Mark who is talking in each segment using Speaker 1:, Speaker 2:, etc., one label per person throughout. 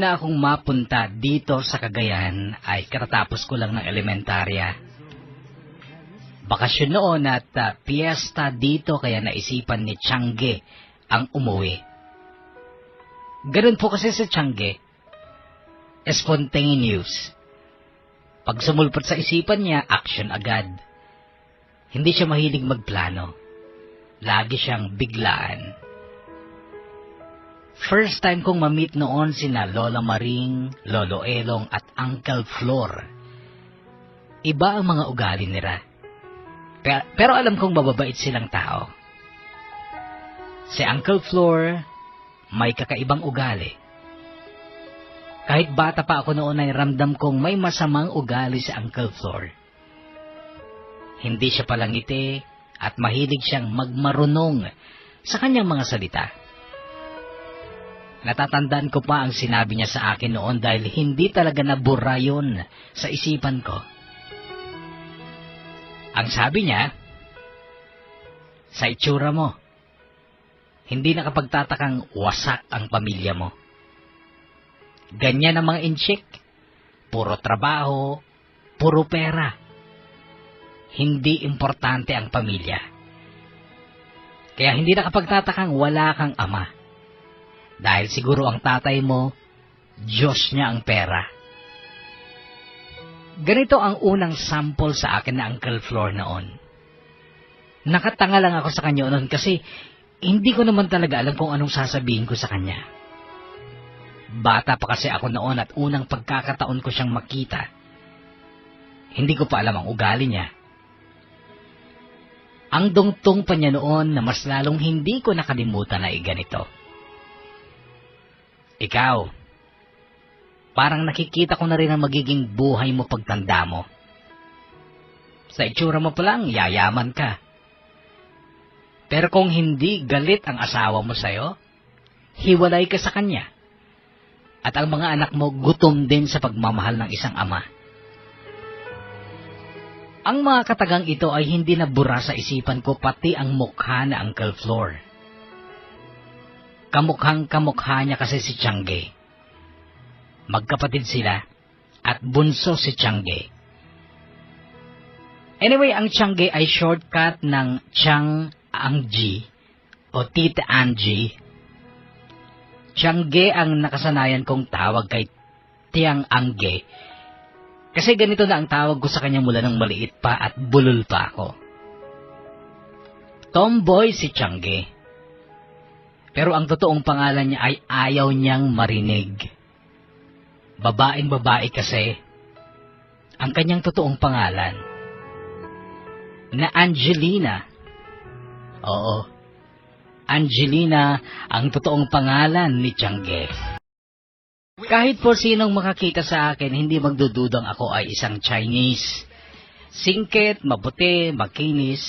Speaker 1: una akong mapunta dito sa Cagayan ay katatapos ko lang ng elementarya. Bakasyon noon at piyesta dito kaya naisipan ni Tiangge ang umuwi. Ganun po kasi sa Tiangge, spontaneous. Pag sumulpot sa isipan niya, action agad. Hindi siya mahilig magplano. Lagi siyang biglaan. First time kong ma-meet noon sina Lola Maring, Lolo Elong at Uncle Flor. Iba ang mga ugali nila. Pero alam kong mababait silang tao. Si Uncle Flor, may kakaibang ugali. Kahit bata pa ako noon ay ramdam kong may masamang ugali si Uncle Flor. Hindi siya palangiti at mahilig siyang magmarunong sa kanyang mga salita. Natatandaan ko pa ang sinabi niya sa akin noon dahil hindi talaga nabura yun sa isipan ko. Ang sabi niya, sa itsura mo, hindi nakapagtatakang wasak ang pamilya mo. Ganyan ang mga inchik, puro trabaho, puro pera. Hindi importante ang pamilya. Kaya hindi nakapagtatakang wala kang ama. Dahil siguro ang tatay mo, Diyos niya ang pera. Ganito ang unang sample sa akin na Uncle Flor noon. Nakatanga lang ako sa kanya noon kasi hindi ko naman talaga alam kung anong sasabihin ko sa kanya. Bata pa kasi ako noon at unang pagkakataon ko siyang makita. Hindi ko pa alam ang ugali niya. Ang dungtong pa niya noon na mas lalong hindi ko nakalimutan na ganito. Ikaw, parang nakikita ko na rin ang magiging buhay mo pagtanda mo. Sa itsura mo pa lang, yayaman ka. Pero kung hindi galit ang asawa mo sa'yo, hiwalay ka sa kanya. At ang mga anak mo gutom din sa pagmamahal ng isang ama. Ang mga katagang ito ay hindi nabura sa isipan ko pati ang mukha na Uncle Flor. Kamukhang-kamukha niya kasi si Tiangge. Magkapatid sila at bunso si Tiangge. Anyway, ang Tiangge ay shortcut ng Tiang Anggi o Tita Angie. Tiangge ang nakasanayan kong tawag kay Tiang Angge. Kasi ganito na ang tawag ko sa kanya mula nang maliit pa at bulol pa ako. Tomboy si Tiangge. Pero ang totoong pangalan niya ay ayaw niyang marinig. Babaeng-babae kasi ang kanyang totoong pangalan. Na Angelina. Oo, Angelina ang totoong pangalan ni Tiangge. Kahit po sinong makakita sa akin, hindi magdududang ako ay isang Chinese. Singkit, mabuti, makinis.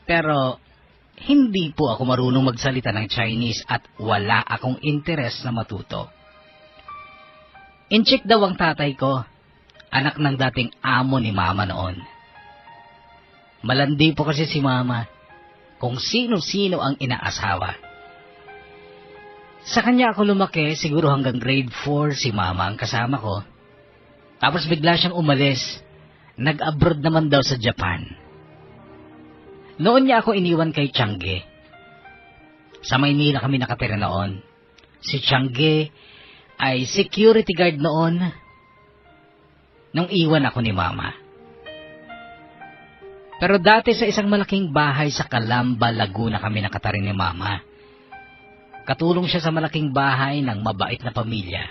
Speaker 1: Pero hindi po ako marunong magsalita ng Chinese at wala akong interes na matuto. Inchik daw ang tatay ko, anak ng dating amo ni Mama noon. Malandi po kasi si Mama, kung sino-sino ang inaasawa. Sa kanya ako lumaki, siguro hanggang grade 4 si Mama ang kasama ko. Tapos bigla siyang umalis, nag-abroad naman daw sa Japan. Noon niya ako iniwan kay Tiangge. Sa Maynila kami nakatira noon. Si Tiangge ay security guard noon nung iwan ako ni Mama. Pero dati sa isang malaking bahay sa Calamba, Laguna kami nakatira ni Mama. Katulong siya sa malaking bahay ng mabait na pamilya.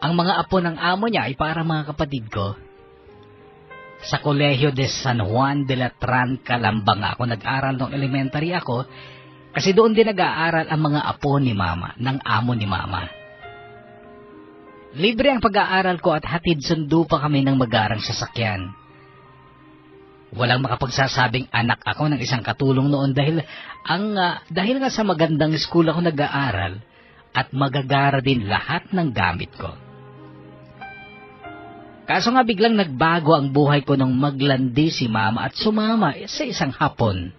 Speaker 1: Ang mga apo ng amo niya ay para mga kapatid ko. Sa Kolehiyo de San Juan de Latran, Calamba nga ako nag-aral nung elementary ako kasi doon din nag-aaral ang mga apo ni Mama, ng amo ni Mama. Libre ang pag-aaral ko at hatid sundo pa kami ng magarang sasakyan. Walang makapagsasabing anak ako ng isang katulong noon dahil nga sa magandang school ako nag-aaral at magagara din lahat ng gamit ko. Kaso nga biglang nagbago ang buhay ko nung maglandi si Mama at sumama sa isang hapon.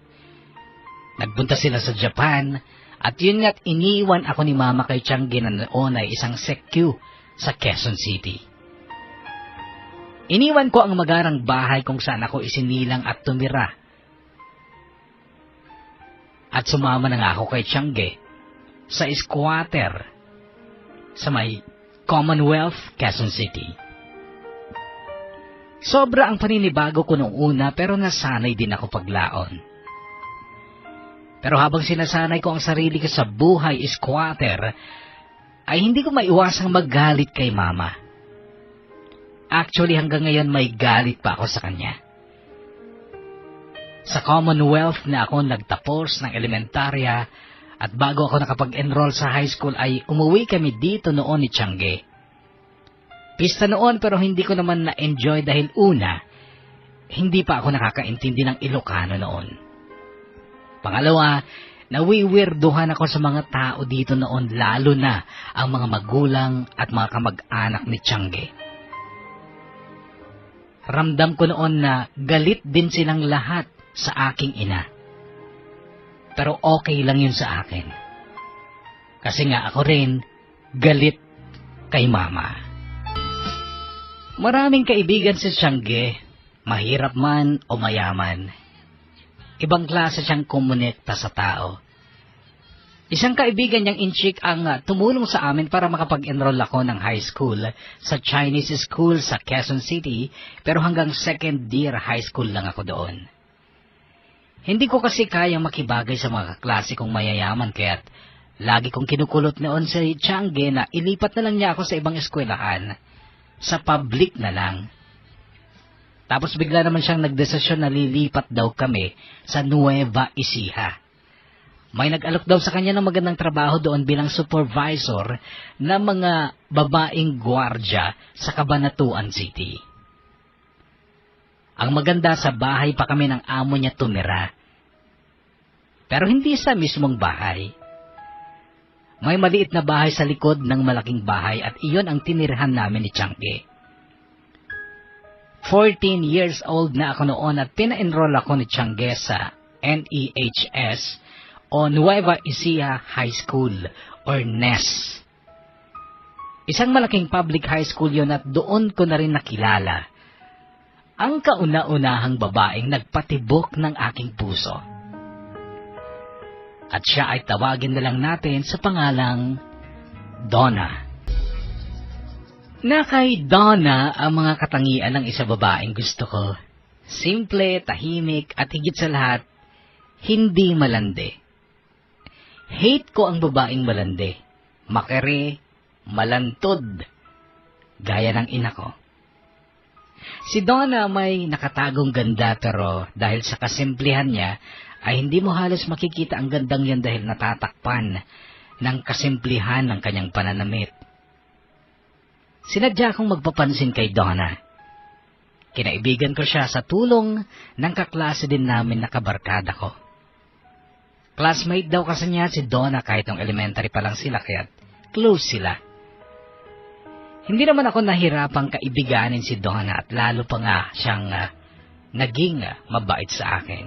Speaker 1: Nagpunta sila sa Japan At yun nga't iniwan ako ni Mama kay Tiangge na noon ay isang SECU sa Quezon City. Iniwan ko ang magarang bahay kung saan ako isinilang at tumira. At sumama na nga ako kay Tiangge sa squatter sa may Commonwealth, Quezon City. Sobra ang paninibago ko noong una pero nasanay din ako paglaon. Pero habang sinasanay ko ang sarili ko sa buhay squatter, ay hindi ko maiwasang magalit kay Mama. Actually hanggang ngayon may galit pa ako sa kanya. Sa Commonwealth na ako nagtapos ng elementarya at bago ako nakapag-enroll sa high school ay umuwi kami dito noon ni Tiangge. Pista noon pero hindi ko naman na-enjoy dahil una, hindi pa ako nakakaintindi ng Ilocano noon. Pangalawa, nawiwirduhan ako sa mga tao dito noon lalo na ang mga magulang at mga kamag-anak ni Tiangge. Ramdam ko noon na galit din silang lahat sa aking ina. Pero okay lang yun sa akin. Kasi nga ako rin galit kay Mama. Maraming kaibigan si Tiangge, mahirap man o mayaman. Ibang klase siyang kumonekta sa tao. Isang kaibigan niyang inchik ang tumulong sa amin para makapag-enroll ako ng high school sa Chinese school sa Quezon City, pero hanggang second year high school lang ako doon. Hindi ko kasi kayang makibagay sa mga kaklase kong mayayaman kaya't lagi kong kinukulot noon si Tiangge na ilipat na lang niya ako sa ibang eskwelahan. Sa public na lang. Tapos bigla naman siyang nagdesisyon na lilipat daw kami sa Nueva Ecija. May nag-alok daw sa kanya ng magandang trabaho doon bilang supervisor ng mga babaeng gwardya sa Cabanatuan City. Ang maganda sa bahay pa kami ng amo niya tumira. Pero hindi sa mismong bahay. May maliit na bahay sa likod ng malaking bahay at iyon ang tinirahan namin ni Tiangge. 14 years old na ako noon at pina-enroll ako ni Tiangge sa NEHS o Nueva Ecija High School or NES. Isang malaking public high school yon at doon ko na rin nakilala ang kauna-unahang babaeng nagpatibok ng aking puso. At siya ay tawagin na lang natin sa pangalang Donna. Na kay Donna ang mga katangian ng isa babaeng gusto ko. Simple, tahimik at higit sa lahat, hindi malandi. Hate ko ang babaeng malandi, makere, malantod, gaya ng ina ko. Si Donna may nakatagong ganda pero dahil sa kasimplihan niya, ay hindi mo halos makikita ang gandang yan dahil natatakpan ng kasimplihan ng kanyang pananamit. Sinadya akong magpapansin kay Donna. Kinaibigan ko siya sa tulong ng kaklase din namin na kabarkada ko. Classmate daw kasi niya si Donna kahit nung elementary pa lang sila kaya close sila. Hindi naman ako nahirapang kaibiganin si Donna at lalo pa nga siyang naging mabait sa akin.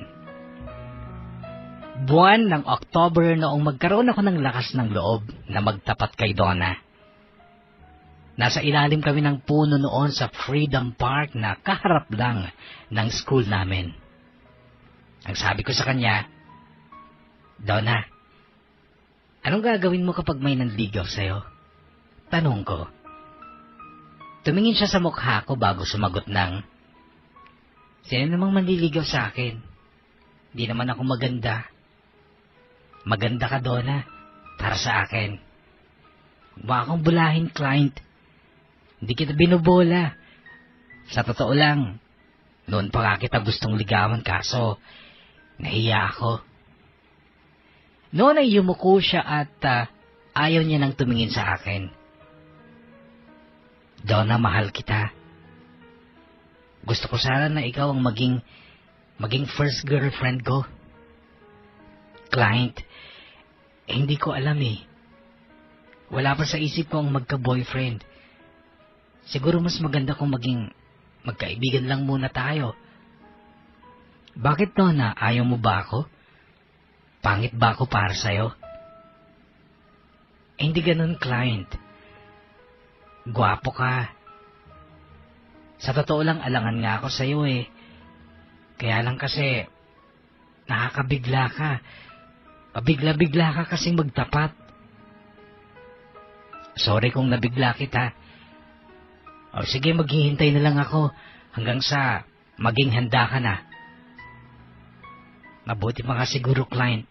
Speaker 1: Buwan ng October noong magkaroon ako ng lakas ng loob na magtapat kay Donna. Nasa ilalim kami ng puno noon sa Freedom Park na kaharap lang ng school namin. Ang sabi ko sa kanya, Donna, anong gagawin mo kapag may nanligaw sa'yo? Tanong ko. Tumingin siya sa mukha ko bago sumagot ng, sino namang manliligaw sa akin? Di naman ako maganda. Maganda ka, Donna, para sa akin. Huwag mo akong bulahin, client. Hindi kita binubola. Sa totoo lang, noon pa nga kita gustong ligawan kaso nahiya ako. Noon ay yumuko siya at ayaw niya nang tumingin sa akin. Donna, mahal kita. Gusto ko sana na ikaw ang maging first girlfriend ko. Client, hindi ko alam eh. Wala pa sa isip ko ang magka-boyfriend. Siguro mas maganda kung magkaibigan lang muna tayo. Bakit, Donna? Ayaw mo ba ako? Pangit ba ako para sa'yo? Hindi ganun, client. Gwapo ka. Sa totoo lang, alangan nga ako sa'yo eh. Kaya lang kasi, nakakabigla ka. Pabigla-bigla ka kasing magtapat. Sorry kung nabigla kita. O sige, maghihintay na lang ako hanggang sa maging handa ka na. Mabuti pa nga siguro, client.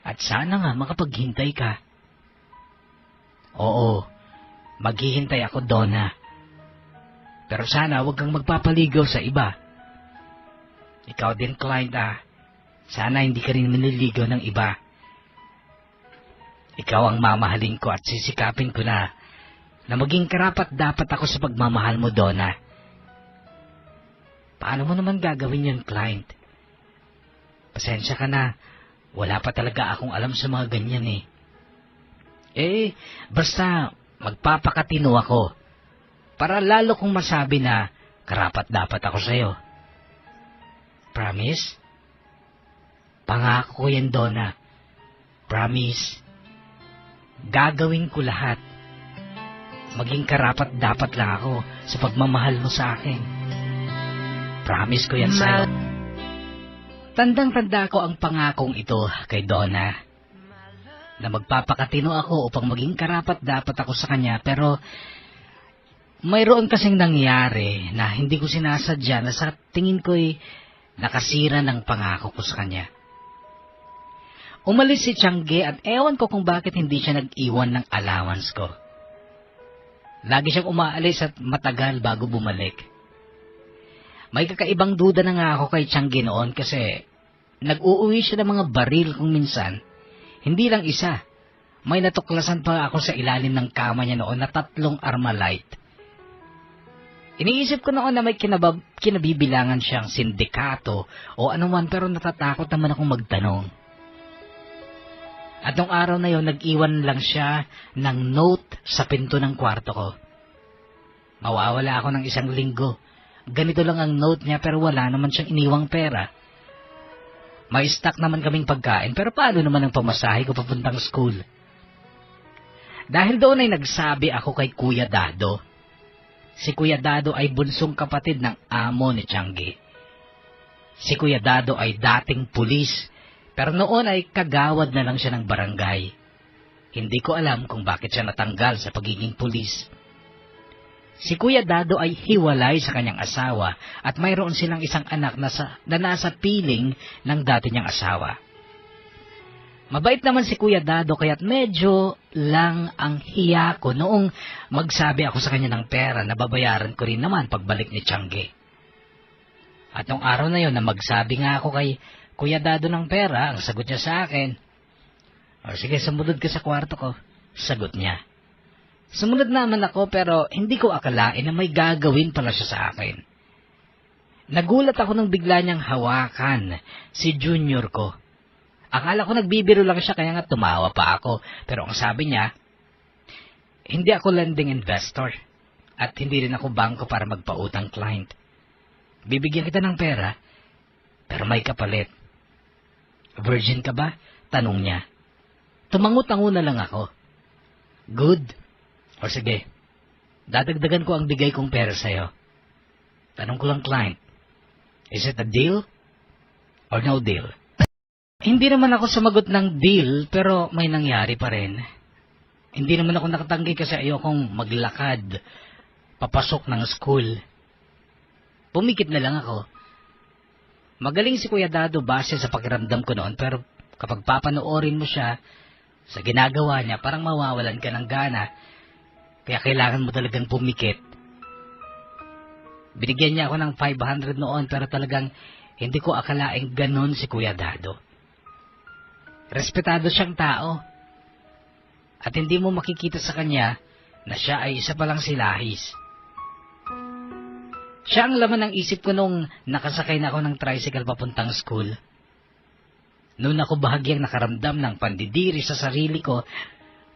Speaker 1: At sana nga makapaghintay ka. Oo, maghihintay ako, Donna. Pero sana huwag kang magpapaligaw sa iba. Ikaw din, client, Sana hindi ka rin maniligaw ng iba. Ikaw ang mamahalin ko at sisikapin ko na maging karapat dapat ako sa pagmamahal mo, Donna. Paano mo naman gagawin yun, client? Pasensya ka na. Wala pa talaga akong alam sa mga ganyan eh. Basta magpapakatino ako para lalo kong masabi na karapat dapat ako sa'yo. Promise? Pangako ko yan, Donna. Promise. Gagawin ko lahat. Maging karapat dapat lang ako sa pagmamahal mo sa akin. Promise ko yan sa'yo. Tandang-tanda ko ang pangakong ito kay Donna, na magpapakatino ako upang maging karapat dapat ako sa kanya, pero mayroon kasing nangyari na hindi ko sinasadya na sa tingin ko'y nakasira ng pangako ko sa kanya. Umalis si Tiangge at ewan ko kung bakit hindi siya nag-iwan ng allowance ko. Lagi siyang umaalis at matagal bago bumalik. May kakaibang duda na nga ako kay Tiangge noon kasi nag-uuwi siya ng mga baril kung minsan. Hindi lang isa. May natuklasan pa ako sa ilalim ng kama niya noon na 3 Armalite. Iniisip ko noon na may kinabibilangan siyang sindikato o anuman, pero natatakot naman akong magtanong. At nung araw na yon, nag-iwan lang siya ng note sa pinto ng kwarto ko. Mawawala ako ng 1 linggo. Ganito lang ang note niya pero wala naman siyang iniwang pera. May stock naman kaming pagkain pero paano naman ang pamasahe ko papuntang school? Dahil doon ay nagsabi ako kay Kuya Dado. Si Kuya Dado ay bunsong kapatid ng amo ni Tiangge. Si Kuya Dado ay dating pulis pero noon ay kagawad na lang siya ng barangay. Hindi ko alam kung bakit siya natanggal sa pagiging pulis. Si Kuya Dado ay hiwalay sa kanyang asawa at mayroon silang isang anak na nasa piling ng dati niyang asawa. Mabait naman si Kuya Dado kaya't medyo lang ang hiya ko noong magsabi ako sa kanya ng pera na babayaran ko rin naman pagbalik ni Tiangge. At nung araw na yon na magsabi nga ako kay Kuya Dado ng pera, ang sagot niya sa akin, "O sige, sumunod ka sa kwarto ko." Sagot niya. Sumunod naman ako pero hindi ko akalain na may gagawin pala siya sa akin. Nagulat ako nang bigla niyang hawakan si junior ko. Akala ko nagbibiro lang siya kaya nga tumawa pa ako. Pero ang sabi niya, hindi ako lending investor at hindi rin ako bangko para magpautang client. Bibigyan kita ng pera pero may kapalit. Virgin ka ba? Tanong niya. Tumango-tango na lang ako. Good. O sige, dadagdagan ko ang bigay kong pera sa'yo. Tanong ko lang, client, is it a deal or no deal? Hindi naman ako sumagot ng deal, pero may nangyari pa rin. Hindi naman ako nakatanggi kasi ayokong maglakad, papasok ng school. Pumikit na lang ako. Magaling si Kuya Dado base sa pakiramdam ko noon, pero kapag papanoorin mo siya sa ginagawa niya, parang mawawalan ka ng gana. Kaya kailangan mo talagang pumikit. Binigyan niya ako ng 500 noon pero talagang hindi ko akalaing ganon si Kuya Dado. Respetado siyang tao. At hindi mo makikita sa kanya na siya ay isa palang silahis. Siya ang laman ng isip ko nung nakasakay na ako ng tricycle papuntang school. Noon ako bahagyang nakaramdam ng pandidiri sa sarili ko.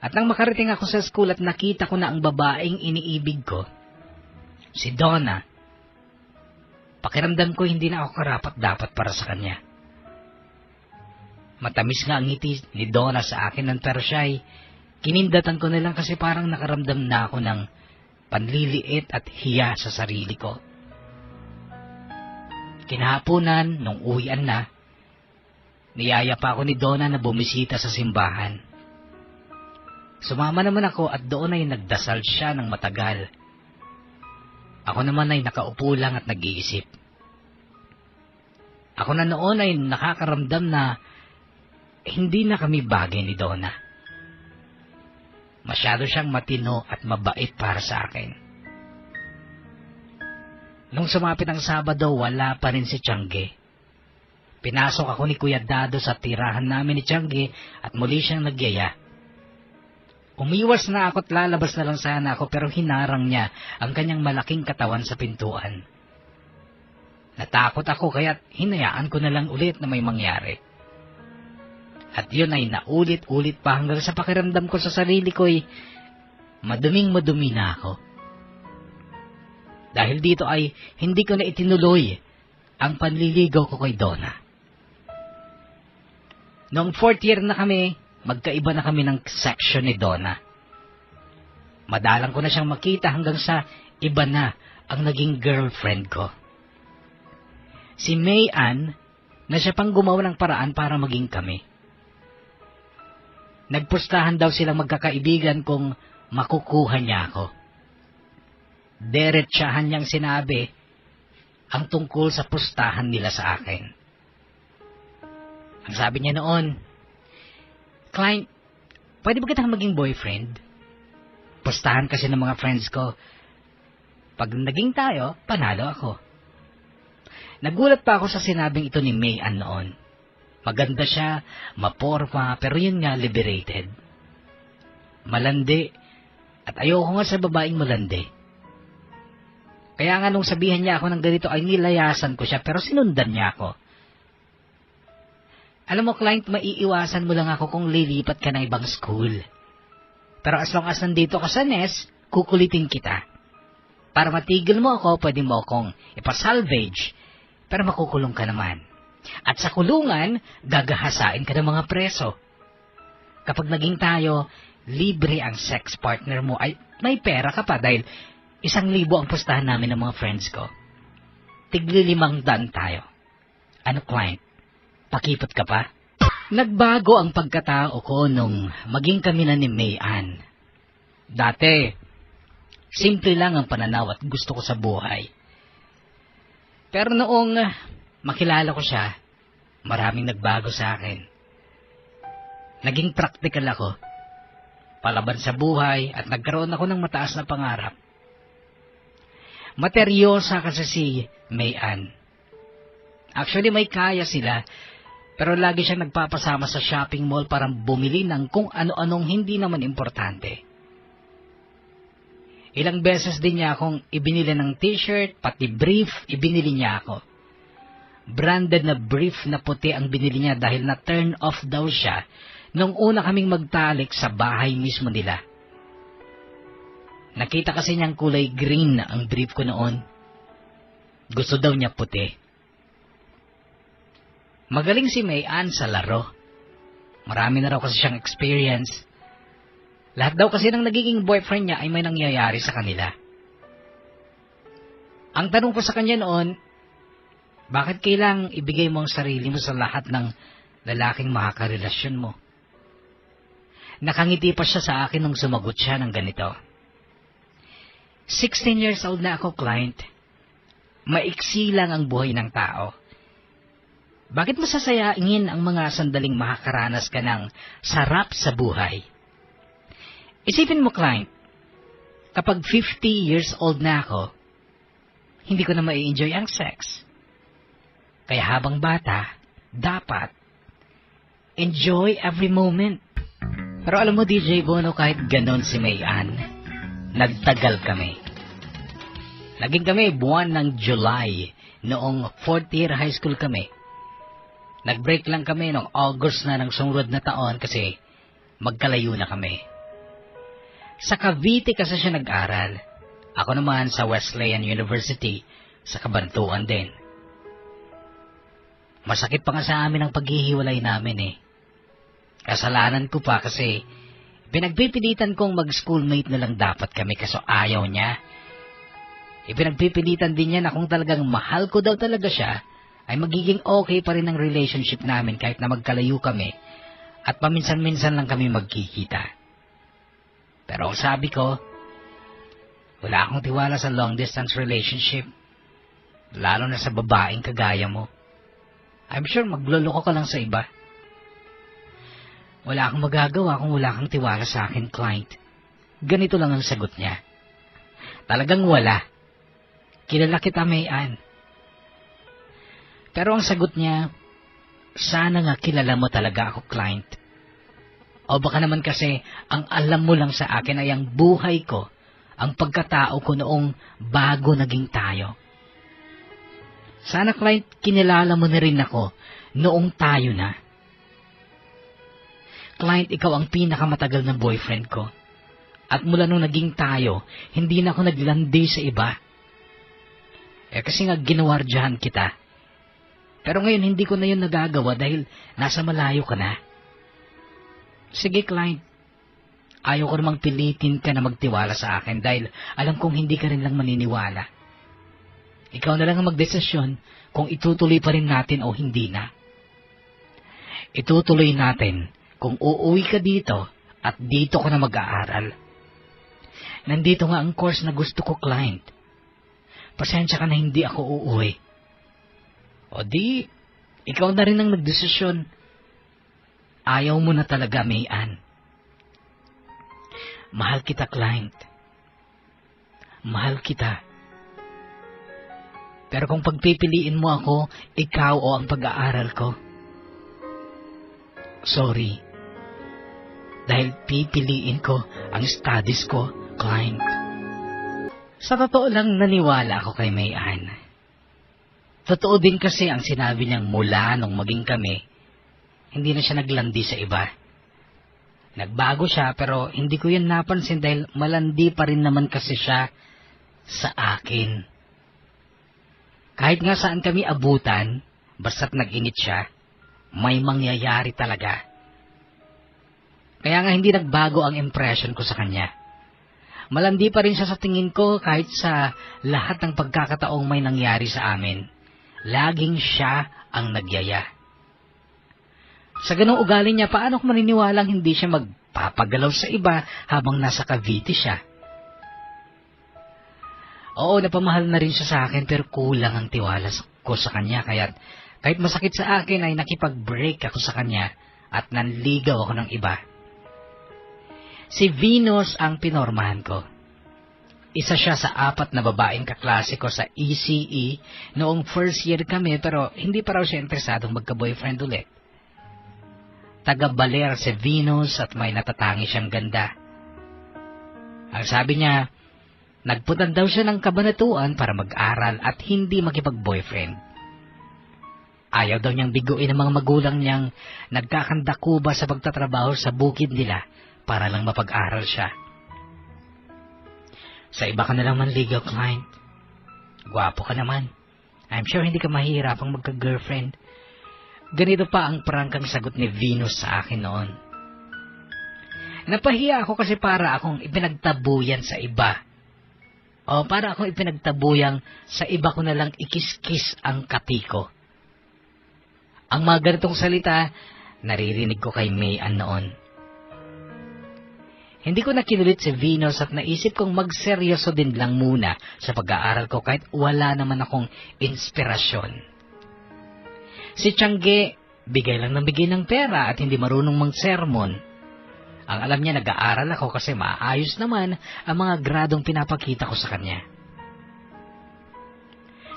Speaker 1: At nang makarating ako sa school at nakita ko na ang babaeng iniibig ko, si Donna, pakiramdam ko hindi na ako karapat-dapat para sa kanya. Matamis nga ang ngiti ni Donna sa akin nun pero siya ay Kinindatan ko na lang kasi parang nakaramdam na ako ng panliliit at hiya sa sarili ko. Kinahaponan, nung uwian na, niyaya pa ako ni Donna na bumisita sa simbahan. Sumama naman ako at doon ay nagdasal siya ng matagal. Ako naman ay nakaupo lang at nag-iisip. Ako na noon ay nakakaramdam na hindi na kami bagay ni Donna. Masyado siyang matino at mabait para sa akin. Nung sumapit ang Sabado, wala pa rin si Tiangge. Pinasok ako ni Kuya Dado sa tirahan namin ni Tiangge at muli siyang nagyaya. Umiwas na ako at lalabas na lang sana ako pero hinarang niya ang kanyang malaking katawan sa pintuan. Natakot ako kaya't hinayaan ko na lang ulit na may mangyari. At yun ay naulit-ulit pa hanggang sa pakiramdam ko sa sarili ko'y maduming-madumi na ako. Dahil dito ay hindi ko na itinuloy ang panliligaw ko kay Donna. Noong 4th year na kami, magkaiba na kami ng section ni Donna. Madalang ko na siyang makita hanggang sa iba na ang naging girlfriend ko. Si May Ann na siya pang gumawa ng paraan para maging kami. Nagpustahan daw silang magkakaibigan kung makukuha niya ako. Diretsahan niyang sinabi ang tungkol sa pustahan nila sa akin. Ang sabi niya noon, "Client, pwede ba kitang maging boyfriend? Pustahan kasi ng mga friends ko. Pag naging tayo, panalo ako." Nagulat pa ako sa sinabing ito ni May Ann noon. Maganda siya, maporma, pero yun nga, liberated. Malandi, at ayoko nga sa babaeng malandi. Kaya nga nung sabihan niya ako ng ganito ay nilayasan ko siya, pero sinundan niya ako. Alam mo, client, maiiwasan mo lang ako kung lilipat ka ng ibang school. Pero as long as nandito ka sa NES, kukulitin kita. Para matigil mo ako, pwede mo akong ipasalvage, pero makukulong ka naman. At sa kulungan, gagahasain ka ng mga preso. Kapag naging tayo, libre ang sex partner mo, ay may pera ka pa dahil 1,000 ang pustahan namin ng mga friends ko. Tigli 500 tayo. Ano, client? Pakipot ka pa? Nagbago ang pagkatao ko nung maging kami na ni May Ann. Dati, simple lang ang pananaw at gusto ko sa buhay. Pero noong makilala ko siya, maraming nagbago sa akin. Naging practical ako. Palaban sa buhay at nagkaroon ako ng mataas na pangarap. Materyosa kasi si May Ann. Actually, may kaya sila, pero lagi siyang nagpapasama sa shopping mall para bumili ng kung ano-anong hindi naman importante. Ilang beses din niya akong ibinili ng t-shirt, pati brief, ibinili niya ako. Branded na brief na puti ang binili niya dahil na-turn off daw siya nung una kaming magtalik sa bahay mismo nila. Nakita kasi niyang kulay green ang brief ko noon. Gusto daw niya puti. Magaling si May Ann sa laro. Marami na raw kasi siyang experience. Lahat daw kasi ng nagiging boyfriend niya ay may nangyayari sa kanila. Ang tanong ko sa kanya noon, bakit kailang ibigay mo ang sarili mo sa lahat ng lalaking makakarelasyon mo? Nakangiti pa siya sa akin nung sumagot siya ng ganito. 16 years old na ako, client. Maiksi lang ang buhay ng tao. Bakit mo sasayaingin ang mga sandaling makakaranas ka ng sarap sa buhay? Isipin mo, client, kapag 50 years old na ako, hindi ko na mai-enjoy ang sex. Kaya habang bata, dapat enjoy every moment. Pero alam mo, DJ Bono, kahit ganon si May Ann, nagtagal kami. Naging kami buwan ng July, noong 4th year high school kami. Nag-break lang kami noong August na ng sumunod na taon kasi magkalayo na kami. Sa Cavite kasi siya nag-aral. Ako naman sa Wesleyan University, sa Cabanatuan din. Masakit pa nga sa amin ang paghihiwalay namin eh. Kasalanan ko pa kasi Pinagpipilitan kong mag-schoolmate na lang dapat kami kaso ayaw niya. Ipinagpipilitan din niya na kung talagang mahal ko daw talaga siya, ay magiging okay pa rin ang relationship namin kahit na magkalayo kami at paminsan-minsan lang kami magkikita. Pero sabi ko, wala akong tiwala sa long-distance relationship, lalo na sa babaeng kagaya mo. I'm sure magloloko ka lang sa iba. Wala akong magagawa kung wala kang tiwala sa akin, client. Ganito lang ang sagot niya. Talagang wala. Kilala kita, Mayan. Pero ang sagot niya, sana nga kilala mo talaga ako, client. O baka naman kasi ang alam mo lang sa akin ay ang buhay ko, ang pagkatao ko noong bago naging tayo. Sana, client, kinilala mo na rin ako noong tayo na. Client, ikaw ang pinakamatagal na boyfriend ko. At mula nung naging tayo, hindi na ako naglandi sa iba. Kasi nga ginawardyahan kita. Pero ngayon hindi ko na yun nagagawa dahil nasa malayo ka na. Sige, client. Ayaw ko namang pilitin ka na magtiwala sa akin dahil alam kong hindi ka rin lang maniniwala. Ikaw na lang ang magdesisyon kung itutuloy pa rin natin o hindi na. Itutuloy natin kung uuwi ka dito at dito ka na mag-aaral. Nandito nga ang course na gusto ko, client. Pasensya ka na hindi ako uuwi. O di, ikaw na rin ang nagdesisyon. Ayaw mo na talaga, Mayan. Mahal kita, client. Mahal kita. Pero kung pagpipiliin mo ako, ikaw o ang pag-aaral ko, sorry. Dahil pipiliin ko ang studies ko, client. Sa totoo lang naniwala ako kay Mayan. Totoo din kasi ang sinabi niyang mula nung maging kami, hindi na siya naglandi sa iba. Nagbago siya pero hindi ko yan napansin dahil malandi pa rin naman kasi siya sa akin. Kahit nga saan kami abutan, basta't nag-init siya, may mangyayari talaga. Kaya nga hindi nagbago ang impression ko sa kanya. Malandi pa rin siya sa tingin ko kahit sa lahat ng pagkakataong may nangyari sa amin. Laging siya ang nagyaya. Sa ganung ugali niya, paano ko maniniwalang hindi siya magpapagalaw sa iba habang nasa Cavite siya? Oo, napamahal na rin siya sa akin pero kulang ang tiwala ko sa kanya. Kaya kahit masakit sa akin ay nakipag-break ako sa kanya at nanligaw ako ng iba. Si Venus ang pinormahan ko. Isa siya sa 4 na babaeng kaklase ko sa ECE noong first year kami pero hindi pa raw siya interesadong magka-boyfriend ulit. Taga-Baler si Venus at may natatangi siyang ganda. Ang sabi niya, nagpuntan daw siya ng Kabanatuan para mag-aral at hindi makipag-boyfriend. Ayaw daw niyang biguin ang mga magulang niyang nagkakandakuba sa pagtatrabaho sa bukid nila para lang mapag-aral siya. Sa iba ka na lang manligaw, client. Gwapo ka naman. I'm sure hindi ka mahihirapang magka-girlfriend. Ganito pa ang prangkang sagot ni Venus sa akin noon. Napahiya ako kasi para akong ipinagtabuyan sa iba. O para akong ipinagtabuyang sa iba ko na lang ikis-kis ang katiko. Ang mga ganitong salita, naririnig ko kay Mayan noon. Hindi ko na kinulit si Venus at naisip kong magseryoso din lang muna sa pag-aaral ko kahit wala naman akong inspirasyon. Si Tiangge, bigay lang ng bigay ng pera at hindi marunong mang-sermon. Ang alam niya, nag-aaral ako kasi maayos naman ang mga gradong pinapakita ko sa kanya.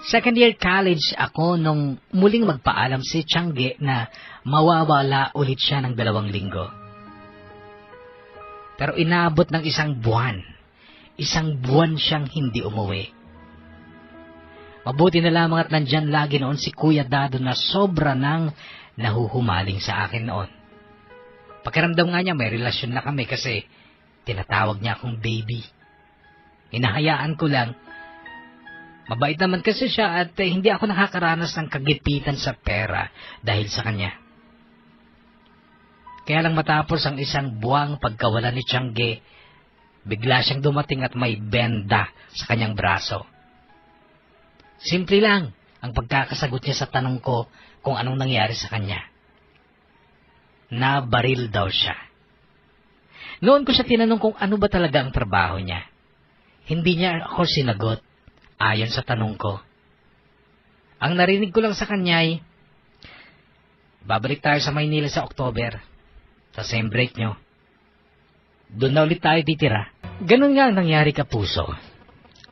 Speaker 1: Second year college ako nung muling magpaalam si Tiangge na mawawala ulit siya ng 2 linggo. Pero inabot ng 1 buwan. 1 buwan siyang hindi umuwi. Mabuti na lamang at nandyan lagi noon si Kuya Dado na sobra nang nahuhumaling sa akin noon. Pakiramdam nga niya may relasyon na kami kasi tinatawag niya akong baby. Hinahayaan ko lang. Mabait naman kasi siya at hindi ako nakakaranas ng kagipitan sa pera dahil sa kanya. Kaya lang matapos ang isang buwang pagkawala ni Tiangge, bigla siyang dumating at may benda sa kanyang braso. Simple lang ang pagkakasagot niya sa tanong ko kung anong nangyari sa kanya. Nabaril daw siya. Noon ko siya tinanong kung ano ba talaga ang trabaho niya. Hindi niya ako sinagot ayon sa tanong ko. Ang narinig ko lang sa kanya ay, babalik tayo sa Maynila sa October, sa same break nyo. Doon na ulit tayo titira. Ganun nga ang nangyari, Kapuso.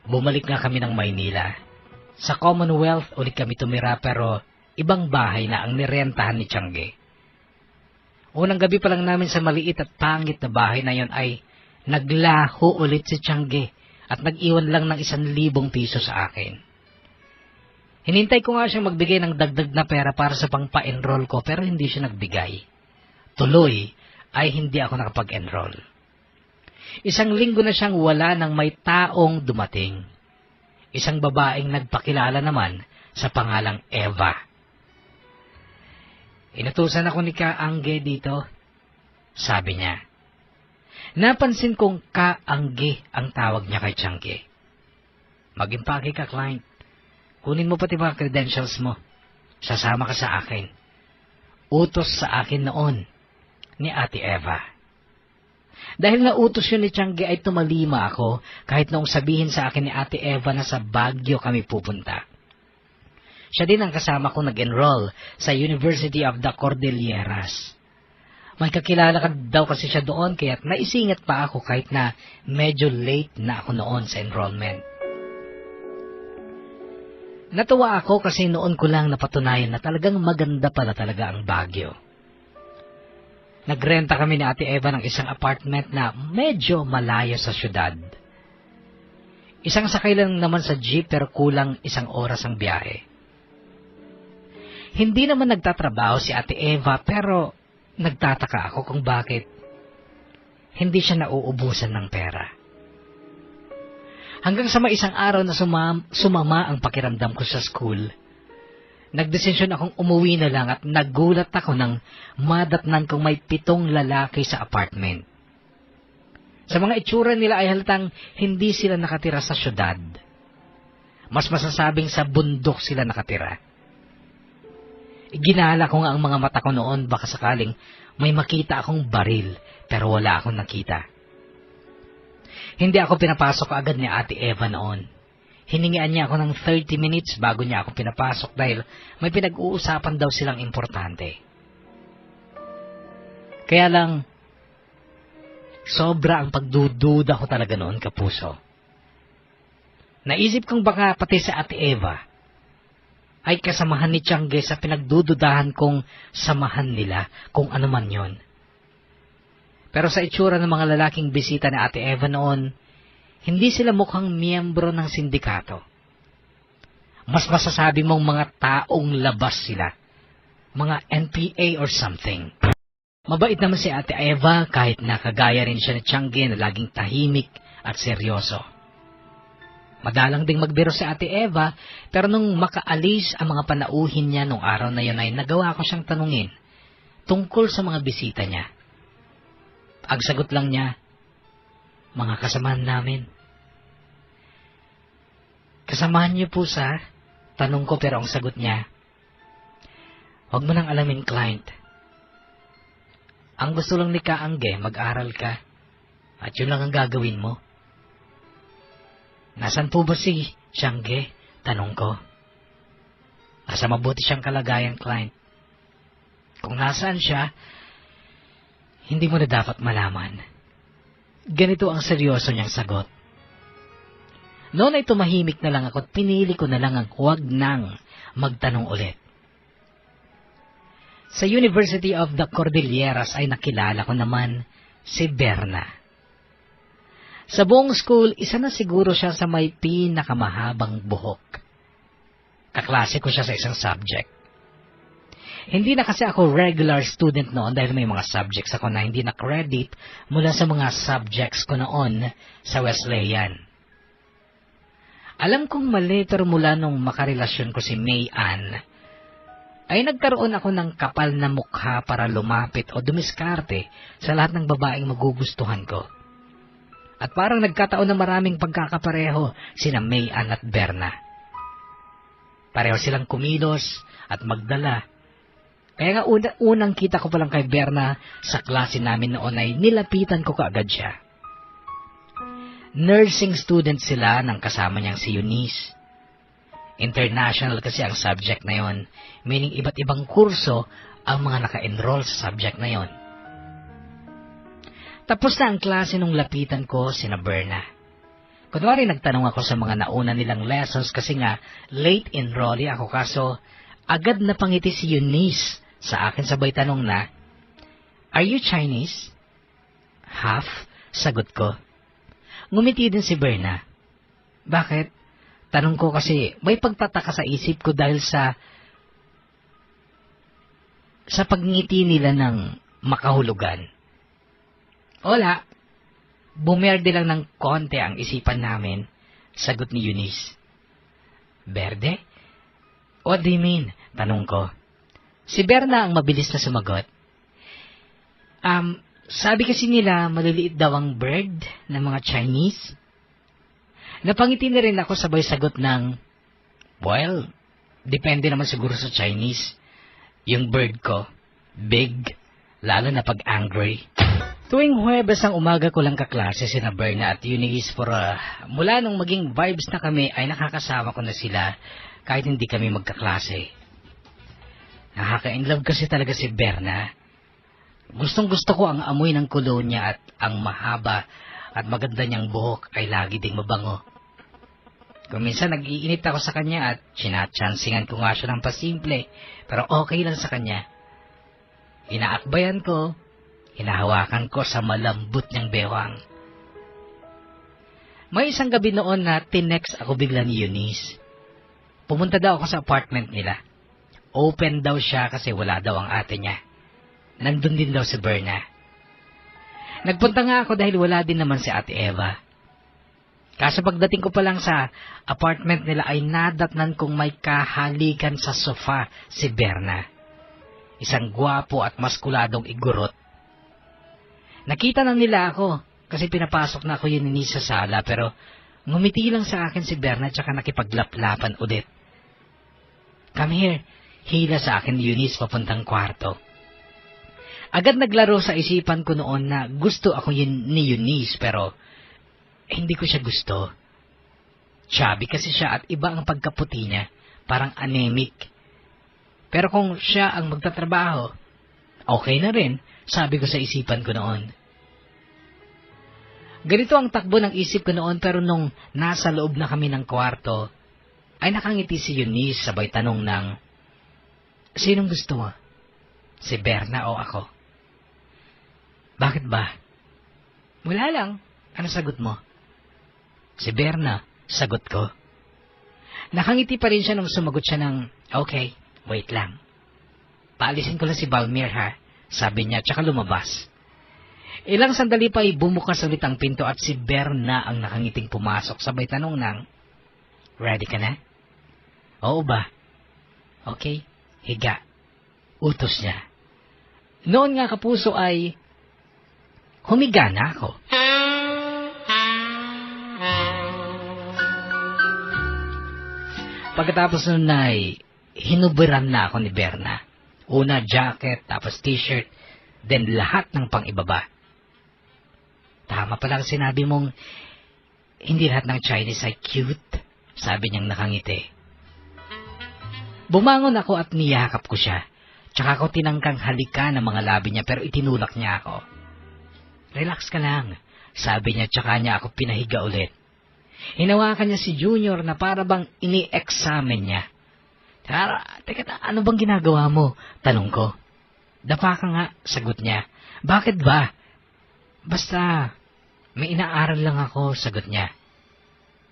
Speaker 1: Bumalik nga kami ng Maynila. Sa Commonwealth ulit kami tumira pero ibang bahay na ang nirentahan ni Tiangge. Unang gabi pa lang namin sa maliit at pangit na bahay na yon ay naglaho ulit si Tiangge at nag-iwan lang ng 1,000 piso sa akin. Hinintay ko nga siyang magbigay ng dagdag na pera para sa pangpa-enroll ko pero hindi siya nagbigay. Tuloy ay hindi ako nakapag-enroll. 1 linggo na siyang wala nang may taong dumating. Isang babaeng nagpakilala naman sa pangalang Eva. Inutusan ako ni Kaangge dito, sabi niya. Napansin kong Kaangge ang tawag niya kay Tiangge. Mag-impake ka, client. Kunin mo pati mga credentials mo. Sasama ka sa akin. Utos sa akin noon ni Ate Eva. Dahil nautos yun ni Tiangge ay tumalima ako kahit noong sabihin sa akin ni Ate Eva na sa Baguio kami pupunta. Siya din ang kasama ko nag-enroll sa University of the Cordilleras. May kakilala ka daw kasi siya doon kaya't naisingit pa ako kahit na medyo late na ako noon sa enrollment. Natuwa ako kasi noon ko lang napatunayan na talagang maganda pala talaga ang Baguio. Nagrenta kami ni Ate Eva ng isang apartment na medyo malayo sa syudad. Isang sakay lang naman sa jeep pero kulang 1 oras ang biyahe. Hindi naman nagtatrabaho si Ate Eva pero nagtataka ako kung bakit hindi siya nauubusan ng pera. Hanggang sa may isang araw na sumama ang pakiramdam ko sa school, nagdesisyon akong umuwi na lang at nagulat ako nang madatnan kong may 7 lalaki sa apartment. Sa mga itsura nila ay halatang hindi sila nakatira sa syudad. Mas masasabing sa bundok sila nakatira. Ginala ko nga ang mga mata ko noon baka sakaling may makita akong baril pero wala akong nakita. Hindi ako pinapasok agad ni Ate Eva noon. Hiningian niya ako ng 30 minutes bago niya ako pinapasok dahil may pinag-uusapan daw silang importante. Kaya lang, sobra ang pagdududa ko talaga noon, Kapuso. Naisip kong baka pati sa Ate Eva ay kasamahan ni Tiangge sa pinagdududahan kong samahan nila kung ano man yon. Pero sa itsura ng mga lalaking bisita ni Ate Eva noon, hindi sila mukhang miyembro ng sindikato. Mas masasabi mong mga taong labas sila. Mga NPA or something. Mabait naman si Ate Eva kahit nakagaya rin siya ni Tiangge na laging tahimik at seryoso. Madalang ding magbiro si Ate Eva pero nung makaalis ang mga panauhin niya nung araw na yun ay nagawa ko siyang tanungin tungkol sa mga bisita niya. Ang sagot lang niya, mga kasamahan namin. Kasamahan niyo po sa? Tanong ko pero ang sagot niya, huwag mo nang alamin, client. Ang gusto lang ni Kaangge, mag-aral ka. At yun lang ang gagawin mo. Nasaan po ba si Tiangge? Tanong ko. Nasa mabuti siyang kalagayan, client. Kung nasaan siya, hindi mo na dapat malaman. Ganito ang seryoso niyang sagot. Noon ay tumahimik na lang ako at pinili ko na lang ang huwag nang magtanong ulit. Sa University of the Cordilleras ay nakilala ko naman si Berna. Sa buong school, isa na siguro siya sa may pinakamahabang buhok. Kaklase ko siya sa isang subject. Hindi na kasi ako regular student noon dahil may mga subjects ako na hindi na-credit mula sa mga subjects ko noon sa Wesleyan. Alam kong mali pero mula nung makarelasyon ko si May Ann, ay nagkaroon ako ng kapal na mukha para lumapit o dumiskarte sa lahat ng babaeng magugustuhan ko. At parang nagkataon na maraming pagkakapareho sina Mayan at Berna. Pareho silang kumilos at magdala. Kaya nga unang kita ko palang kay Berna sa klase namin noon ay nilapitan ko kaagad siya. Nursing student sila ng kasama niyang si Eunice. International kasi ang subject na yon, meaning iba't ibang kurso ang mga naka-enroll sa subject na yon. Tapos na ang klase nung lapitan ko sina Berna. Kunwari nagtanong ako sa mga nauna nilang lessons kasi nga late enrollee ako kaso agad na pangiti si Eunice sa akin sabay tanong na, "Are you Chinese?" "Half," sagot ko. Ngumiti din si Berna. "Bakit?" Tanong ko kasi may pagtataka sa isip ko dahil sa pagngiti nila ng makahulugan. "Wala, bumerde lang ng konti ang isipan namin," sagot ni Eunice. "Berde? What do you mean?" tanong ko. Si Berna ang mabilis na sumagot. Sabi kasi nila maliliit daw ang bird ng mga Chinese." Napangiti na rin ako sabay sagot ng, "Well, depende naman siguro sa Chinese. Yung bird ko, big, lalo na pag angry." Tuwing Huwebes ang umaga ko lang kaklase sina Berna at Eunice mula nung maging vibes na kami ay nakakasama ko na sila kahit hindi kami magkaklase. Nakaka-inlove kasi talaga si Berna. Gustong gusto ko ang amoy ng kolonya at ang mahaba at maganda niyang buhok ay lagi ding mabango. Kung minsan nag-iinit ako sa kanya at sinatsansingan ko nga siya ng pasimple, pero okay lang sa kanya. Inaakbayan ko, hinahawakan ko sa malambot niyang bewang. May isang gabi noon na tinext ako bigla ni Eunice. Pumunta daw ako sa apartment nila. Open daw siya kasi wala daw ang ate niya. Nandun din daw si Berna. Nagpunta nga ako dahil wala din naman si Ate Eva. Kaso pagdating ko pa lang sa apartment nila ay nadatnan kong may kahalikan sa sofa si Berna. Isang gwapo at maskuladong igurot. Nakita na nila ako kasi pinapasok na ako yun sa sala pero ngumiti lang sa akin si Berna tsaka nakipaglaplapan ulit. "Come here," hila sa akin ni Eunice papuntang kwarto. Agad naglaro sa isipan ko noon na gusto ako ni Eunice pero hindi ko siya gusto. Chubby kasi siya at iba ang pagkaputi niya, parang anemic. Pero kung siya ang magtatrabaho, okay na rin, sabi ko sa isipan ko noon. Ganito ang takbo ng isip ko noon pero nung nasa loob na kami ng kwarto, ay nakangiti si Eunice sabay tanong ng, "Sinong gusto mo? Si Berna o ako?" "Bakit ba?" "Wala lang. Ano sagot mo?" "Si Berna," sagot ko. Nakangiti pa rin siya nung sumagot siya ng, "Okay, wait lang. Paalisin ko lang si Balmir ha," sabi niya, tsaka lumabas. Ilang sandali pa ay bumukas ulit ang pinto at si Berna ang nakangiting pumasok sabay tanong ng, "Ready ka na?" "Oo ba?" "Okay, higa." Utos niya. Noon nga kapuso ay humiga na ako. Pagkatapos nun ay hinuberan na ako ni Berna. Una jacket, tapos t-shirt, then lahat ng pang-ibaba. "Tama palang sinabi mong hindi lahat ng Chinese ay cute," sabi niyang nakangiti. Bumangon ako at niyakap ko siya. Tsaka ako tinangkang halikan ng mga labi niya pero itinulak niya ako. "Relax ka lang," sabi niya tsaka niya ako pinahiga ulit. Hinawakan niya si Junior na para bang ini-examine niya. Teka, ano bang ginagawa mo?" tanong ko. "Dapa ka nga," sagot niya. "Bakit ba?" "Basta, may inaaral lang ako," sagot niya.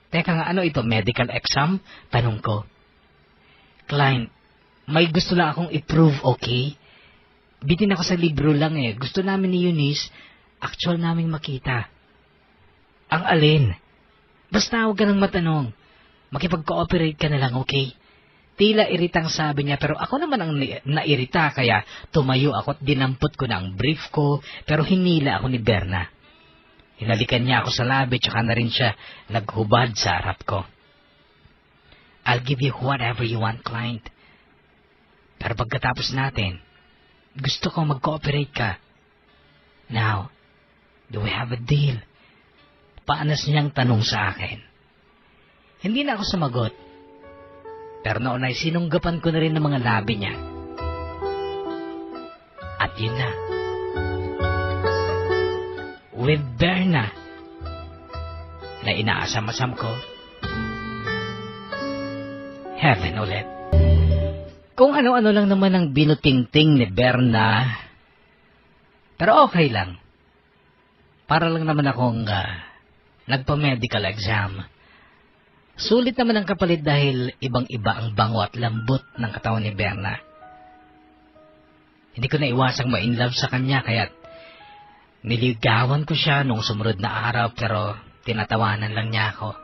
Speaker 1: "Teka nga, ano ito, medical exam?" tanong ko. "Client, may gusto lang akong i-prove, okay? Bitin ako sa libro lang eh. Gusto namin ni Eunice, actual naming makita." "Ang alin?" "Basta huwag ka nang matanong. Makipag-cooperate ka na lang, okay?" Tila iritang sabi niya, pero ako naman ang nairita, kaya tumayo ako at dinampot ko na ang brief ko, pero hinila ako ni Berna. Hinalikan niya ako sa labi, tsaka na rin siya naghubad sa harap ko. I'll give you whatever you want, client. Pero pagkatapos natin, gusto ko mag-cooperate ka. Now, do we have a deal? Paanas niyang tanong sa akin. Hindi na ako sumagot. Pero noon ay sinunggapan ko na rin ng mga labi niya. At yun na. With Berna, na inaasam-asam ko, heaven ulit. Kung ano-ano lang naman ang binutingting ni Berna, pero okay lang. Para lang naman akong nagpa-medical exam. Sulit naman ang kapalit dahil ibang-iba ang bango at lambot ng katawan ni Berna. Hindi ko na iwasang ma-inlove sa kanya, kaya't niligawan ko siya nung sumunod na araw, pero tinatawanan lang niya ako.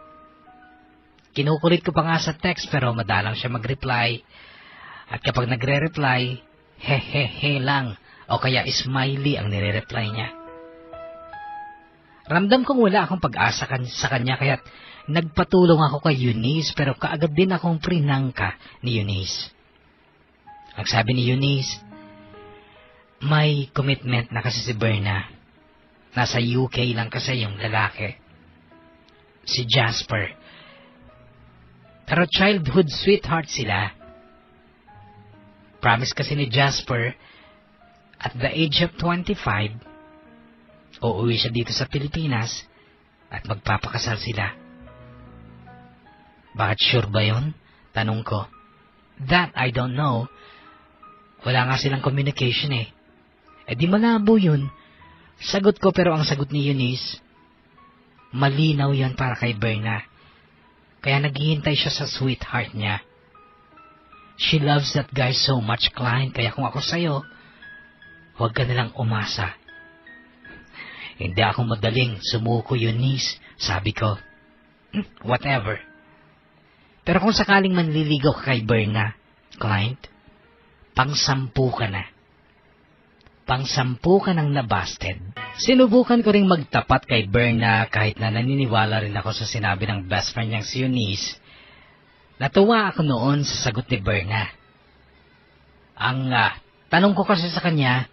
Speaker 1: Kinukulit ko pa nga sa text, pero madalang siya mag-reply. At kapag nagre-reply, he lang, o kaya smiley ang nire-reply niya. Ramdam kong wala akong pag-asa sa kanya, kaya't nagpatulong ako kay Eunice, pero kaagad din akong prinangka ni Eunice. Ang sabi ni Eunice, may commitment na kasi si Berna. Nasa UK lang kasi yung lalaki. Si Jasper. Pero childhood sweetheart sila. Promise kasi ni Jasper, at the age of 25, uuwi siya dito sa Pilipinas at magpapakasal sila. Bakit sure ba yun? Tanong ko. That I don't know. Wala nga silang communication eh. Eh di malabo yun. Sagot ko, pero ang sagot ni Eunice, malinaw yan para kay Berna. Kaya naghihintay siya sa sweetheart niya. She loves that guy so much, client, kaya kung ako sa'yo, huwag ka nilang umasa. Hindi ako madaling sumuko, Eunice, sabi ko. Whatever. Pero kung sakaling manliligaw ka kay Berna, client, pang-sampu ka na. Pang-sampu ka nang nabasted. Sinubukan ko ring magtapat kay Berna kahit na naniniwala rin ako sa sinabi ng best friend niyang si Eunice. Natuwa ako noon sa sagot ni Berna. Ang tanong ko kasi sa kanya,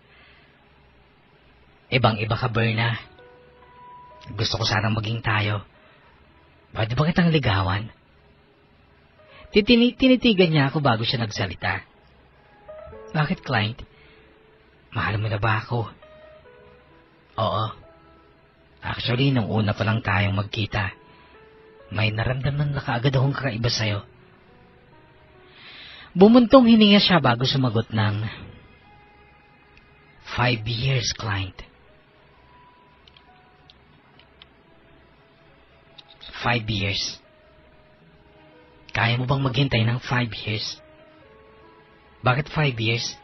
Speaker 1: ibang-iba ka, Berna. Gusto ko sanang maging tayo. Pwede ba kitang ligawan? Tinitigan niya ako bago siya nagsalita. Bakit, client? Mahal mo na ba ako? Oo. Actually, nung una pa lang tayong magkita, may naramdaman na kaagad akong kakaiba sa'yo. Bumuntong hininga siya bago sumagot ng 5 years, client. 5 years. Kaya mo bang maghintay ng 5 years? Bakit 5 years?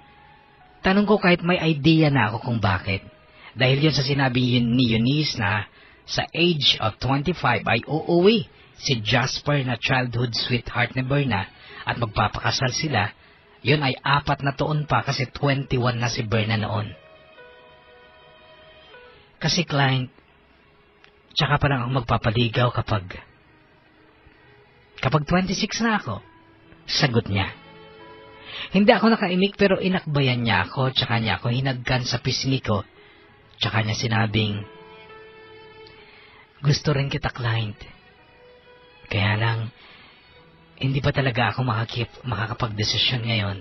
Speaker 1: Tanong ko kahit may idea na ako kung bakit. Dahil yun sa sinabi ni Eunice na sa age of 25 ay uuwi si Jasper na childhood sweetheart ni Berna at magpapakasal sila, yun ay 4 na taon pa kasi 21 na si Berna noon. Kasi client, tsaka pa lang ako magpapaligaw kapag 26 na ako. Sagot niya. Hindi ako nakaimik pero inakbayan niya ako, tsaka niya ako hinagkan sa pisngi ko. Tsaka niya sinabing, gusto rin kita, client. Kaya lang, hindi pa talaga ako makakapag-desisyon ngayon.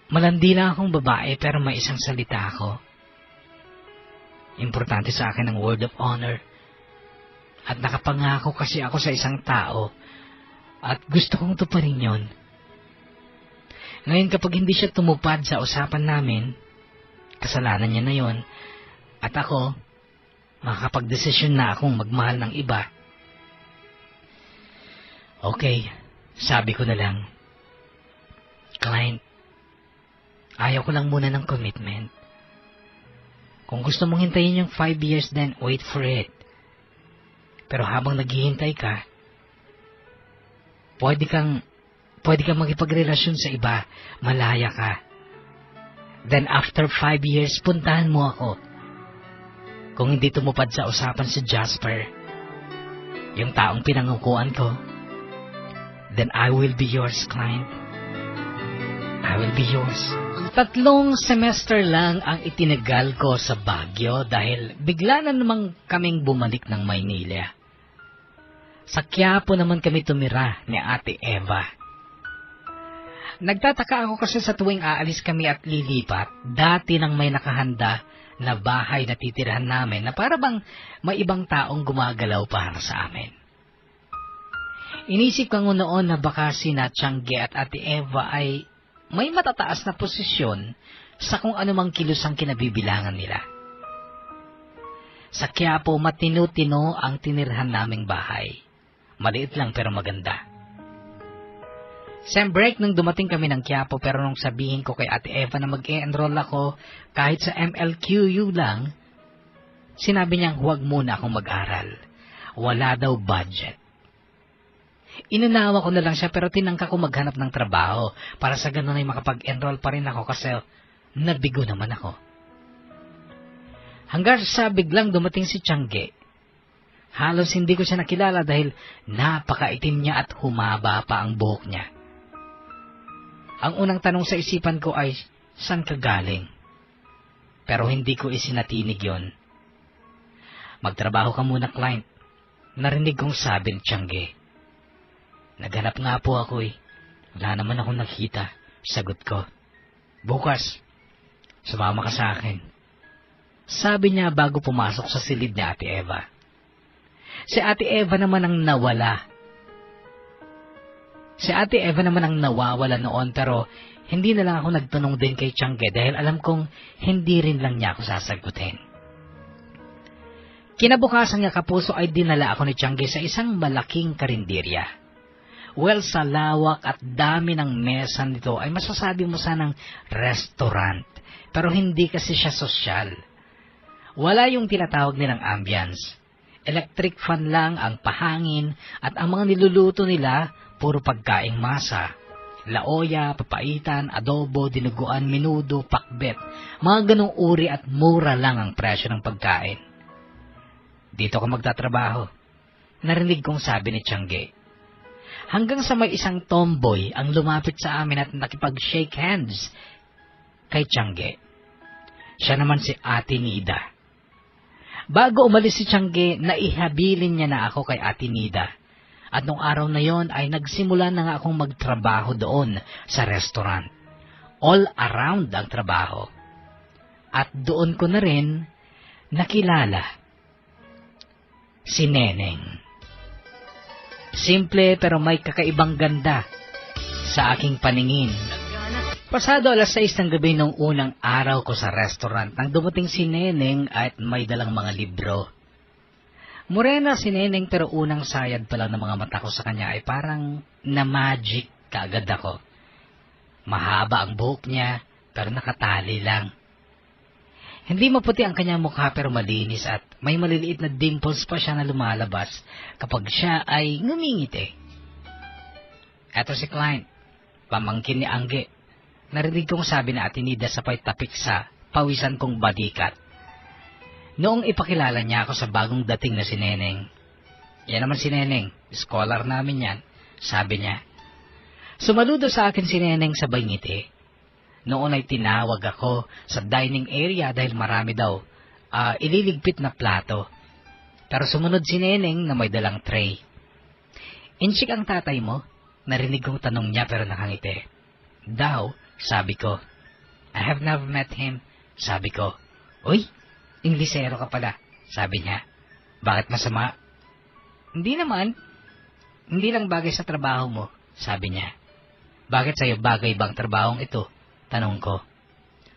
Speaker 1: Malandi lang akong babae pero may isang salita ako. Importante sa akin ang word of honor. At nakapangako kasi ako sa isang tao at gusto kong tuparin yon. Ngayon kapag hindi siya tumupad sa usapan namin, kasalanan niya na yon. At ako, makakapag-desisyon na akong magmahal ng iba. Okay, sabi ko na lang, client, ayaw ko lang muna ng commitment. Kung gusto mong hintayin yung 5 years, then wait for it. Pero habang naghihintay ka, pwede kang makipagrelasyon sa iba, malaya ka. Then after 5 years, puntahan mo ako. Kung hindi tumupad sa usapan si Jasper, yung taong pinangukuhan ko, then I will be yours, client. I will be yours. 3 semester lang ang itinagal ko sa Baguio dahil bigla na namang kaming bumalik ng Maynila. Sa Quiapo naman kami tumira ni Ate Eva. Nagtataka ako kasi sa tuwing aalis kami at lilipat, dati nang may nakahanda na bahay na titirahan namin na para bang may ibang taong gumagalaw para sa amin. Inisip ko noon na baka sina Tiangge at Ate Eva ay may matataas na posisyon sa kung anumang kilusang kinabibilangan nila. Sa Quiapo, matino-tino ang tinirhan naming bahay. Maliit lang pero maganda. Sem break nung dumating kami ng Quiapo, pero nung sabihin ko kay Ate Eva na mag-e-enroll ako kahit sa MLQU lang, sinabi niyang huwag muna akong mag-aral. Wala daw budget. Inunawa ko na lang siya pero tinangka ko maghanap ng trabaho para sa ganun ay makapag-enroll pa rin ako kasi nabigo naman ako. Hanggang sa biglang dumating si Tiangge. Halos hindi ko siya nakilala dahil napakaitim niya at humaba pa ang buhok niya. Ang unang tanong sa isipan ko ay, saan ka galing? Pero hindi ko isinatinig yon. Magtrabaho ka muna, client. Narinig kong sabi ni Tiangge. Naghanap nga po ako eh. Wala naman akong nakita. Sagot ko. Bukas, sumama ka sa akin. Sabi niya bago pumasok sa silid ni Ate Eva. Si Ate Eva naman ang nawala. Si Ate Eva naman ang nawawala noon pero hindi na lang ako nagtanong din kay Tiangge dahil alam kong hindi rin lang niya ako sasagutin. Kinabukasan nga kapuso ay dinala ako ni Tiangge sa isang malaking karinderya. Well, sa lawak at dami ng mesa nito ay masasabi mo sanang restaurant pero hindi kasi siya sosyal. Wala yung tinatawag nilang ambience. Electric fan lang ang pahangin at ang mga niluluto nila puro pagkaing masa, laoya, papaitan, adobo, dinuguan, menudo, pakbet. Mga ganong uri at mura lang ang presyo ng pagkain. Dito ko magtatrabaho. Narinig kong sabi ni Tiangge. Hanggang sa may isang tomboy ang lumapit sa amin at nakipag-shake hands kay Tiangge. Siya naman si Ate Nida. Bago umalis si Tiangge, naihabilin niya na ako kay Ate Nida. At nung araw na yon ay nagsimula na nga akong magtrabaho doon sa restaurant. All around ang trabaho. At doon ko na rin nakilala si Neneng. Simple pero may kakaibang ganda sa aking paningin. Pasado 6:00 ng gabi nung unang araw ko sa restaurant nang dumating si Neneng at may dalang mga libro. Morena si Neneng pero unang sayad pa lang ng mga mata ko sa kanya ay parang na-magic kaagad ako. Mahaba ang buhok niya pero nakatali lang. Hindi maputi ang kanyang mukha pero malinis at may maliliit na dimples pa siya na lumalabas kapag siya ay ngumingiti. Eto si client, pamangkin ni Angge. Narinig kong sabi na Ate Nida sabay tapik sa pawisan kong badikat. Noong ipakilala niya ako sa bagong dating na si Neneng. Yan naman si Neneng, scholar namin yan, sabi niya. Sumaludo sa akin si Neneng sabay ngiti. Noon ay tinawag ako sa dining area dahil marami daw ililigpit na plato. Pero sumunod si Neneng na may dalang tray. Inchik ang tatay mo? Narinig kong tanong niya pero nakangiti. Daw, sabi ko. I have never met him, sabi ko. Uy! Inglesero ka pala, sabi niya. Bakit masama? Hindi naman. Hindi lang bagay sa trabaho mo, sabi niya. Bakit sa'yo bagay bang trabahong ito? Tanong ko.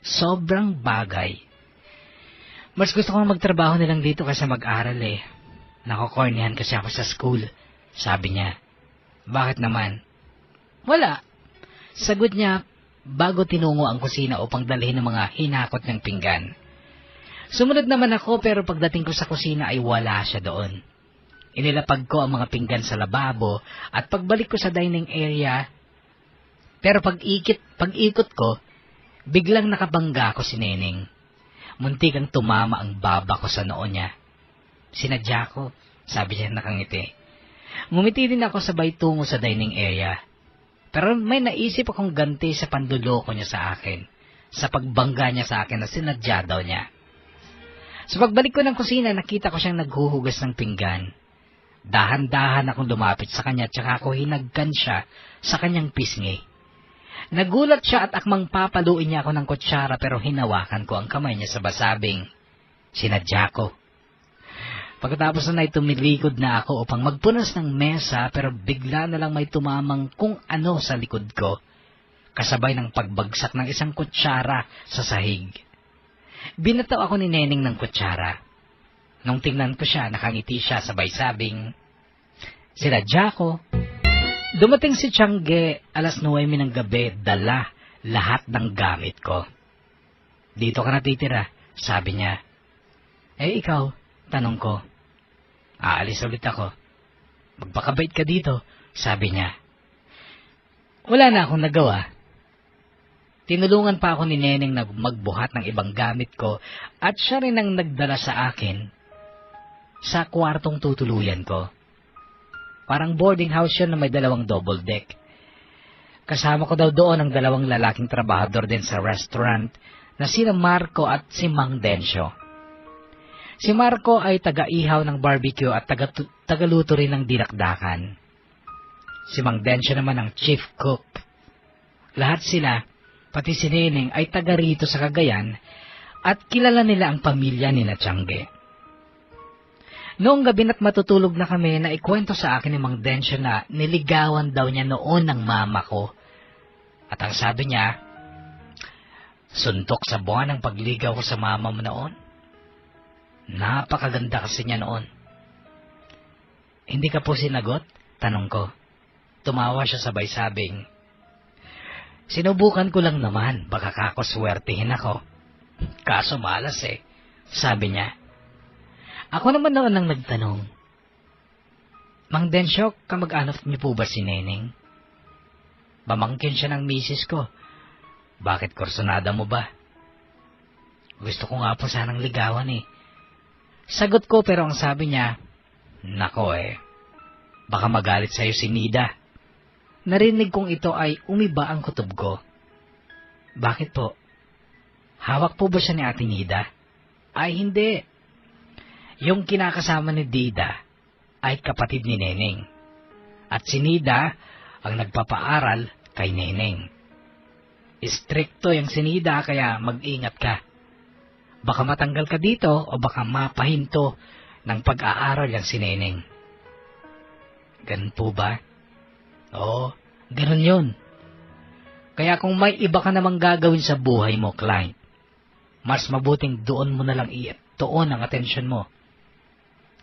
Speaker 1: Sobrang bagay. Mas gusto kong magtrabaho nilang dito kaysa mag-aral eh. Nakokornihan kasi ako sa school, sabi niya. Bakit naman? Wala. Sagot niya bago tinungo ang kusina upang dalhin ng mga hinakot ng pinggan. Sumunod naman ako pero pagdating ko sa kusina ay wala siya doon. Inilapag ko ang mga pinggan sa lababo at pagbalik ko sa dining area, pero pag-ikot ko, biglang nakabangga ko si Neneng. Muntikang tumama ang baba ko sa noo niya. Sinadya ko, sabi niya nakangiti. Ngumiti din ako sabay tungo sa dining area. Pero may naisip akong ganti sa panluloko niya sa akin, sa pagbangga niya sa akin na sinadya daw niya. Sa pagbalik ko ng kusina, nakita ko siyang naghuhugas ng pinggan. Dahan-dahan akong lumapit sa kanya, tsaka ako hinagkan siya sa kanyang pisngi. Nagulat siya at akmang papaluin niya ako ng kutsara, pero hinawakan ko ang kamay niya sa basabing. Sinadya ko. Pagkatapos na tumilikod na ako upang magpunas ng mesa, pero bigla na lang may tumamang kung ano sa likod ko, kasabay ng pagbagsak ng isang kutsara sa sahig. Binataw ako ni Neneng ng kutsara. Nung tingnan ko siya, nakangiti siya sabay sabing, sinadya ko. Dumating si Tiangge, 9:09 ng gabi, dala lahat ng gamit ko. Dito ka natitira, sabi niya. Ikaw, tanong ko. Aalis ulit ako. Magpakabait ka dito, sabi niya. Wala na akong nagawa. Tinulungan pa ako ni Neneng na magbuhat ng ibang gamit ko at siya rin ang nagdala sa akin sa kwartong tutuluyan ko. Parang boarding house yun na may 2 double deck. Kasama ko daw doon ang 2 lalaking trabahador din sa restaurant na sina Marco at si Mang Dencio. Si Marco ay taga-ihaw ng barbecue at tagaluto rin ng dinakdakan. Si Mang Dencio naman ang chief cook. Lahat sila, pati si Neneng, ay taga rito sa Cagayan at kilala nila ang pamilya ni Tiangge. Noong gabi na't matutulog na kami, na ikwento sa akin ni Mang Dencio na niligawan daw niya noon ng mama ko. At ang sabi niya, suntok sa buwan ang pagligaw ko sa mama mo noon. Napakaganda kasi niya noon. Hindi ka po sinagot? Tanong ko. Tumawa siya sabay sabing, sinubukan ko lang naman, baka kakoswertihin ako. Kaso malas sabi niya. Ako naman noon ang nagtanong, Mang Dencio, kamag-anak niyo po ba si Neneng? Pamangkin siya ng misis ko. Bakit kursunada mo ba? Gusto ko nga po sanang ligawan Sagot ko, pero ang sabi niya, nako baka magalit sa'yo si Nida. Narinig kong ito ay umiba ang kutob ko. Bakit po? Hawak po ba siya ni Ate Nida? Ay hindi. Yung kinakasama ni Dida ay kapatid ni Neneng. At si Nida ang nagpapaaral kay Neneng. Istrikto yung si Nida, kaya mag-ingat ka. Baka matanggal ka dito o baka mapahinto ng pag-aaral yung si Neneng. Ganun po ba? Oo, ganun yun. Kaya kung may iba ka namang gagawin sa buhay mo, client, mas mabuting doon mo na lang ituon ang atensyon mo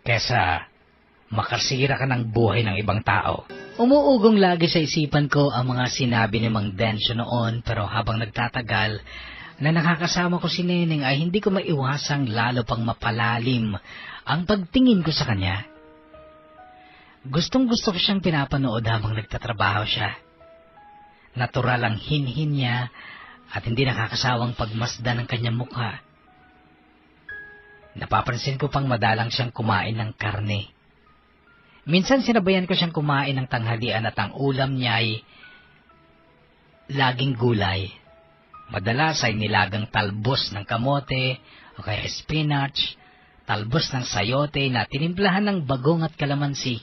Speaker 1: kesa makasira ka ng buhay ng ibang tao. Umuugong lagi sa isipan ko ang mga sinabi ni Mang Dencio noon, pero habang nagtatagal na nakakasama ko si Neneng ay hindi ko maiwasang lalo pang mapalalim ang pagtingin ko sa kanya. Gustong-gusto ko siyang pinapanood habang nagtatrabaho siya. Natural ang hinhin niya at hindi nakakasawang pagmasdan ng kanyang mukha. Napapansin ko pang madalang siyang kumain ng karne. Minsan sinabayan ko siyang kumain ng tanghalian at ang ulam niya ay laging gulay. Madalas ay nilagang talbos ng kamote o kaya spinach, talbos ng sayote na tinimplahan ng bagong at kalamansi.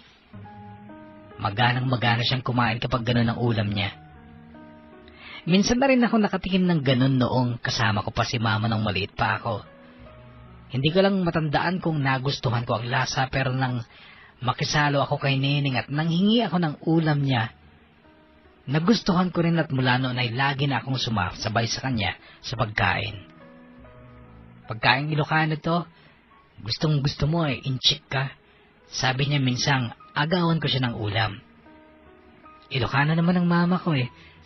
Speaker 1: Maganang-magana siyang kumain kapag ganun ang ulam niya. Minsan na rin ako nakatikim ng ganun noong kasama ko pa si mama nang maliit pa ako. Hindi ko lang matandaan kung nagustuhan ko ang lasa, pero nang makisalo ako kay Neneng at nanghingi ako ng ulam niya, nagustuhan ko rin at mula noon ay lagi na akong sumasabay sa kanya sa pagkain. Pagkain Ilocano to, gustong gusto mo inchik ka. Sabi niya minsang agawan ko siya ng ulam. Ilocano naman ang mama ko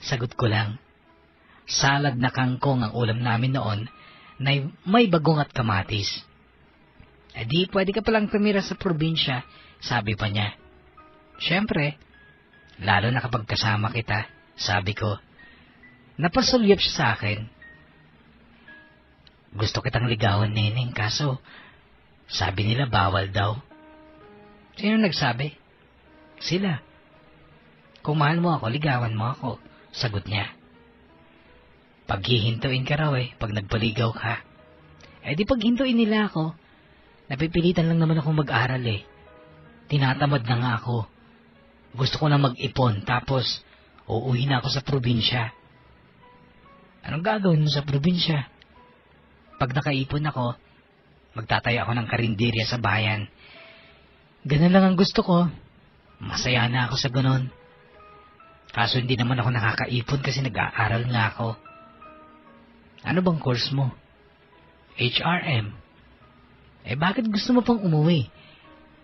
Speaker 1: sagot ko lang. Salad na kangkong ang ulam namin noon na may bagong at kamatis. Di pwede ka palang tumira sa probinsya, Sabi pa niya. Siyempre, lalo na kapag kasama kita, sabi ko. Napasulyap siya sa akin. Gusto kitang ligawan, Neneng, kaso sabi nila bawal daw. Sino nagsabi? Sila. Kung mahal mo ako, ligawan mo ako, sagot niya. Paghihintuin ka raw pag nagpaligaw ka. Di paghintuin nila ako, napipilitan lang naman akong mag-aral Tinatamad na nga ako. Gusto ko na mag-ipon, tapos uuwi na ako sa probinsya. Anong gagawin mo sa probinsya? Pag nakaipon ako, magtatayo ako ng karinderya sa bayan. Ganun lang ang gusto ko. Masaya na ako sa ganun. Kaso hindi naman ako nakakaipon kasi nag-aaral nga ako. Ano bang course mo? HRM. Bakit gusto mo pang umuwi?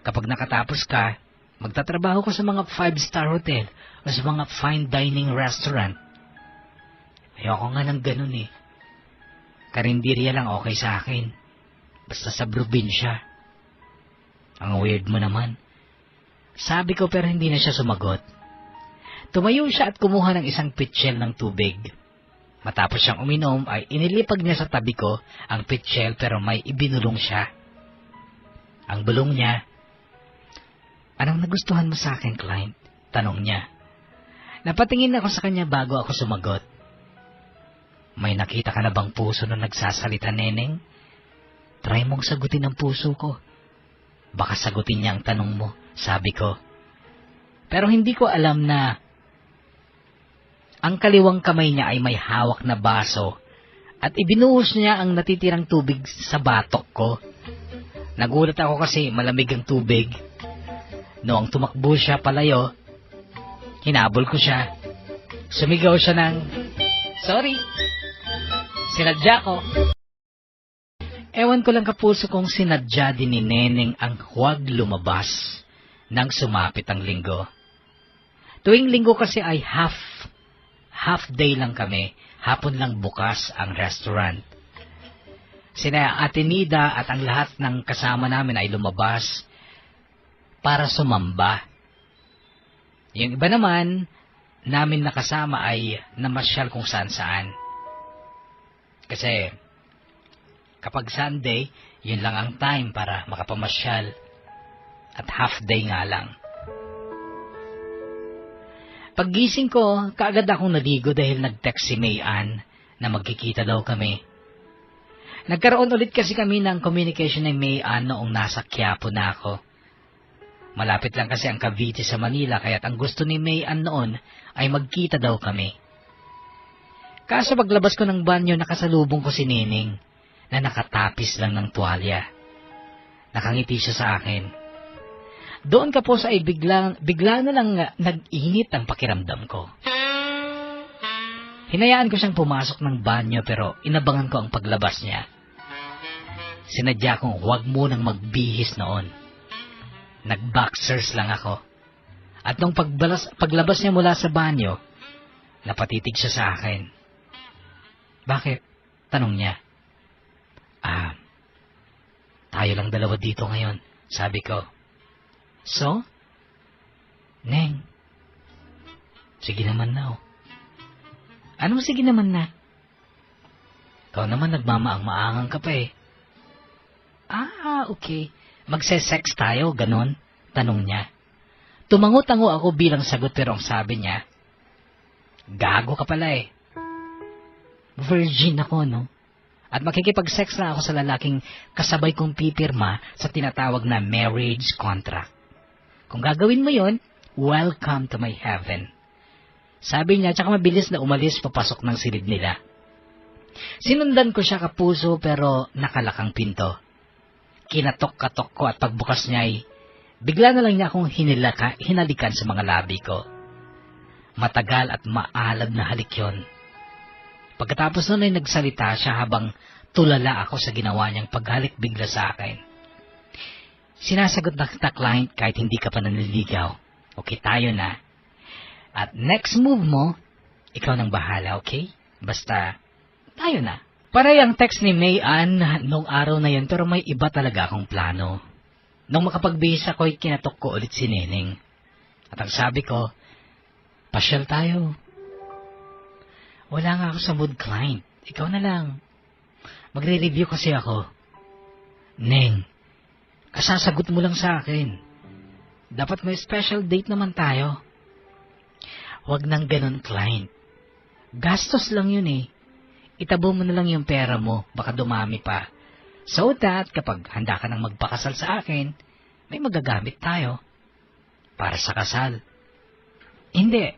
Speaker 1: Kapag nakatapos ka, magtatrabaho ka sa mga 5-star hotel o sa mga fine dining restaurant. Ayoko nga ng ganun Karinderya lang okay sa akin. Basta sa probinsya. Ang weird mo naman. Sabi ko pero hindi na siya sumagot. Tumayo siya at kumuha ng isang pitchel ng tubig. Matapos siyang uminom ay inilipag niya sa tabi ko ang pitchel pero may ibinulong siya. Ang bulong niya, anong nagustuhan mo sa akin, client? Tanong niya. Napatingin ako sa kanya bago ako sumagot. May nakita ka na bang puso na nagsasalita, Neneng? Try mong sagutin ang puso ko. Baka sagutin niya ang tanong mo, sabi ko. Pero hindi ko alam na ang kaliwang kamay niya ay may hawak na baso at ibinuhos niya ang natitirang tubig sa batok ko. Nagulat ako kasi malamig ang tubig. Noong tumakbo siya palayo, hinabol ko siya. Sumigaw siya ng, sorry, sinadya ko. Ewan ko lang kapuso kung sinadya din ni Neneng ang huwag lumabas nang sumapit ang linggo. Tuwing linggo kasi ay half day lang kami, hapon lang bukas ang restaurant. Sina Ate Nida at ang lahat ng kasama namin ay lumabas para sumamba. Yung iba naman namin nakasama ay namasyal kung saan-saan. Kasi kapag Sunday, yun lang ang time para makapamasyal. At half day nga lang. Paggising ko, kaagad akong naligo dahil nag-text si Mayan na magkikita daw kami. Nagkaroon ulit kasi kami ng communication ni Mayan noong nasa Quiapo na ako. Malapit lang kasi ang Cavite sa Manila kaya't ang gusto ni Mayan noon ay magkita daw kami. Kaso paglabas ko ng banyo, nakasalubong ko si Neneng na nakatapis lang ng tuwalya. Nakangiti siya sa akin. Doon ka po sa ay bigla na lang nag-init ang pakiramdam ko. Hinayaan ko siyang pumasok ng banyo pero inabangan ko ang paglabas niya. Sinadya kong huwag mo nang magbihis noon. Nag-boxers lang ako. At nung paglabas niya mula sa banyo, napatitig siya sa akin. Bakit? Tanong niya. Tayo lang dalawa dito ngayon, sabi ko. So? Neng, sige naman na Anong sige naman na? Ikaw naman nagmamaang-maangang ka pa Okay. Magse-sex tayo, ganon? Tanong niya. Tumango-tango ako bilang sagot pero ang sabi niya, gago ka pala Virgin ako, no? At makikipag-sex na ako sa lalaking kasabay kong pipirma sa tinatawag na marriage contract. Kung gagawin mo yon, welcome to my heaven. Sabi niya, tsaka mabilis na umalis papasok ng silid nila. Sinundan ko siya kapuso pero nakalakang pinto. Kinatok-katok ko at pagbukas niya ay bigla na lang niya akong hinalikan sa mga labi ko. Matagal at maalab na halik yun. Pagkatapos nun ay nagsalita siya habang tulala ako sa ginawa niyang paghalik bigla sa akin. Sinasagot na kita, client, kahit hindi ka pa nanliligaw. Okay, tayo na. At next move mo, ikaw nang bahala, okay? Basta, tayo na. Paray ang text ni Mayan nung araw na yun pero may iba talaga akong plano. Nung makapagbihis ako'y kinatok ko ulit si Neneng. At ang sabi ko, pasyal tayo. Wala nga ako sa mood, client. Ikaw na lang. Magre-review kasi ako. Neng, kasasagot mo lang sa akin. Dapat may special date naman tayo. Huwag nang ganun, client. Gastos lang yun eh. Itabo mo na lang yung pera mo, baka dumami pa. So that, kapag handa ka nang magpakasal sa akin, may magagamit tayo. Para sa kasal. Hindi.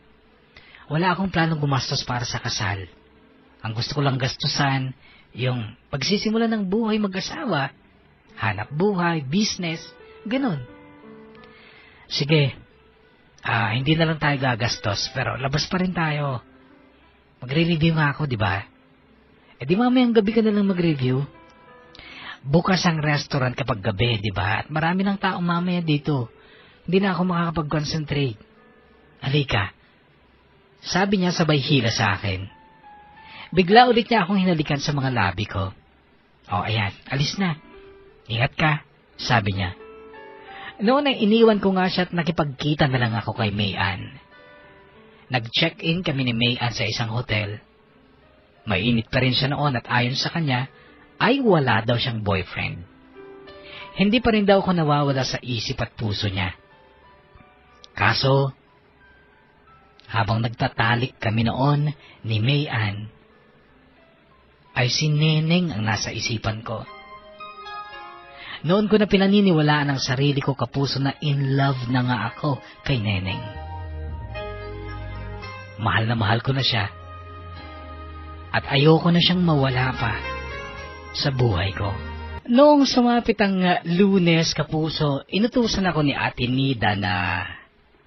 Speaker 1: Wala akong planong gumastos para sa kasal. Ang gusto ko lang gastusan, yung pagsisimula ng buhay mag-asawa, hanap buhay, business, ganun. Sige, hindi na lang tayo gagastos, pero labas pa rin tayo. Magre-review nga ako, di ba? Di mamayang gabi ka na lang mag-review. Bukas ang restaurant kapag gabi, di ba? At marami ng taong mamaya dito. Hindi na ako makakapag-concentrate. Halika. Sabi niya sabay hila sa akin. Bigla ulit niya akong hinalikan sa mga labi ko. Ayan, alis na. Ingat ka, sabi niya. Noon ay iniwan ko nga siya at nakipagkita na lang ako kay Mayan. Nag-check-in kami ni Mayan sa isang hotel. Mainit pa rin siya noon at ayon sa kanya, ay wala daw siyang boyfriend. Hindi pa rin daw ako nawawala sa isip at puso niya. Kaso, habang nagtatalik kami noon ni Mayan, ay si Neneng ang nasa isipan ko. Noon ko na pinaniniwalaan ang sarili ko kapuso na in love na nga ako kay Neneng. Mahal na mahal ko na siya. At ayoko na siyang mawala pa sa buhay ko. Noong sumapit ang Lunes, kapuso, inutusan ako ni Ate Nida na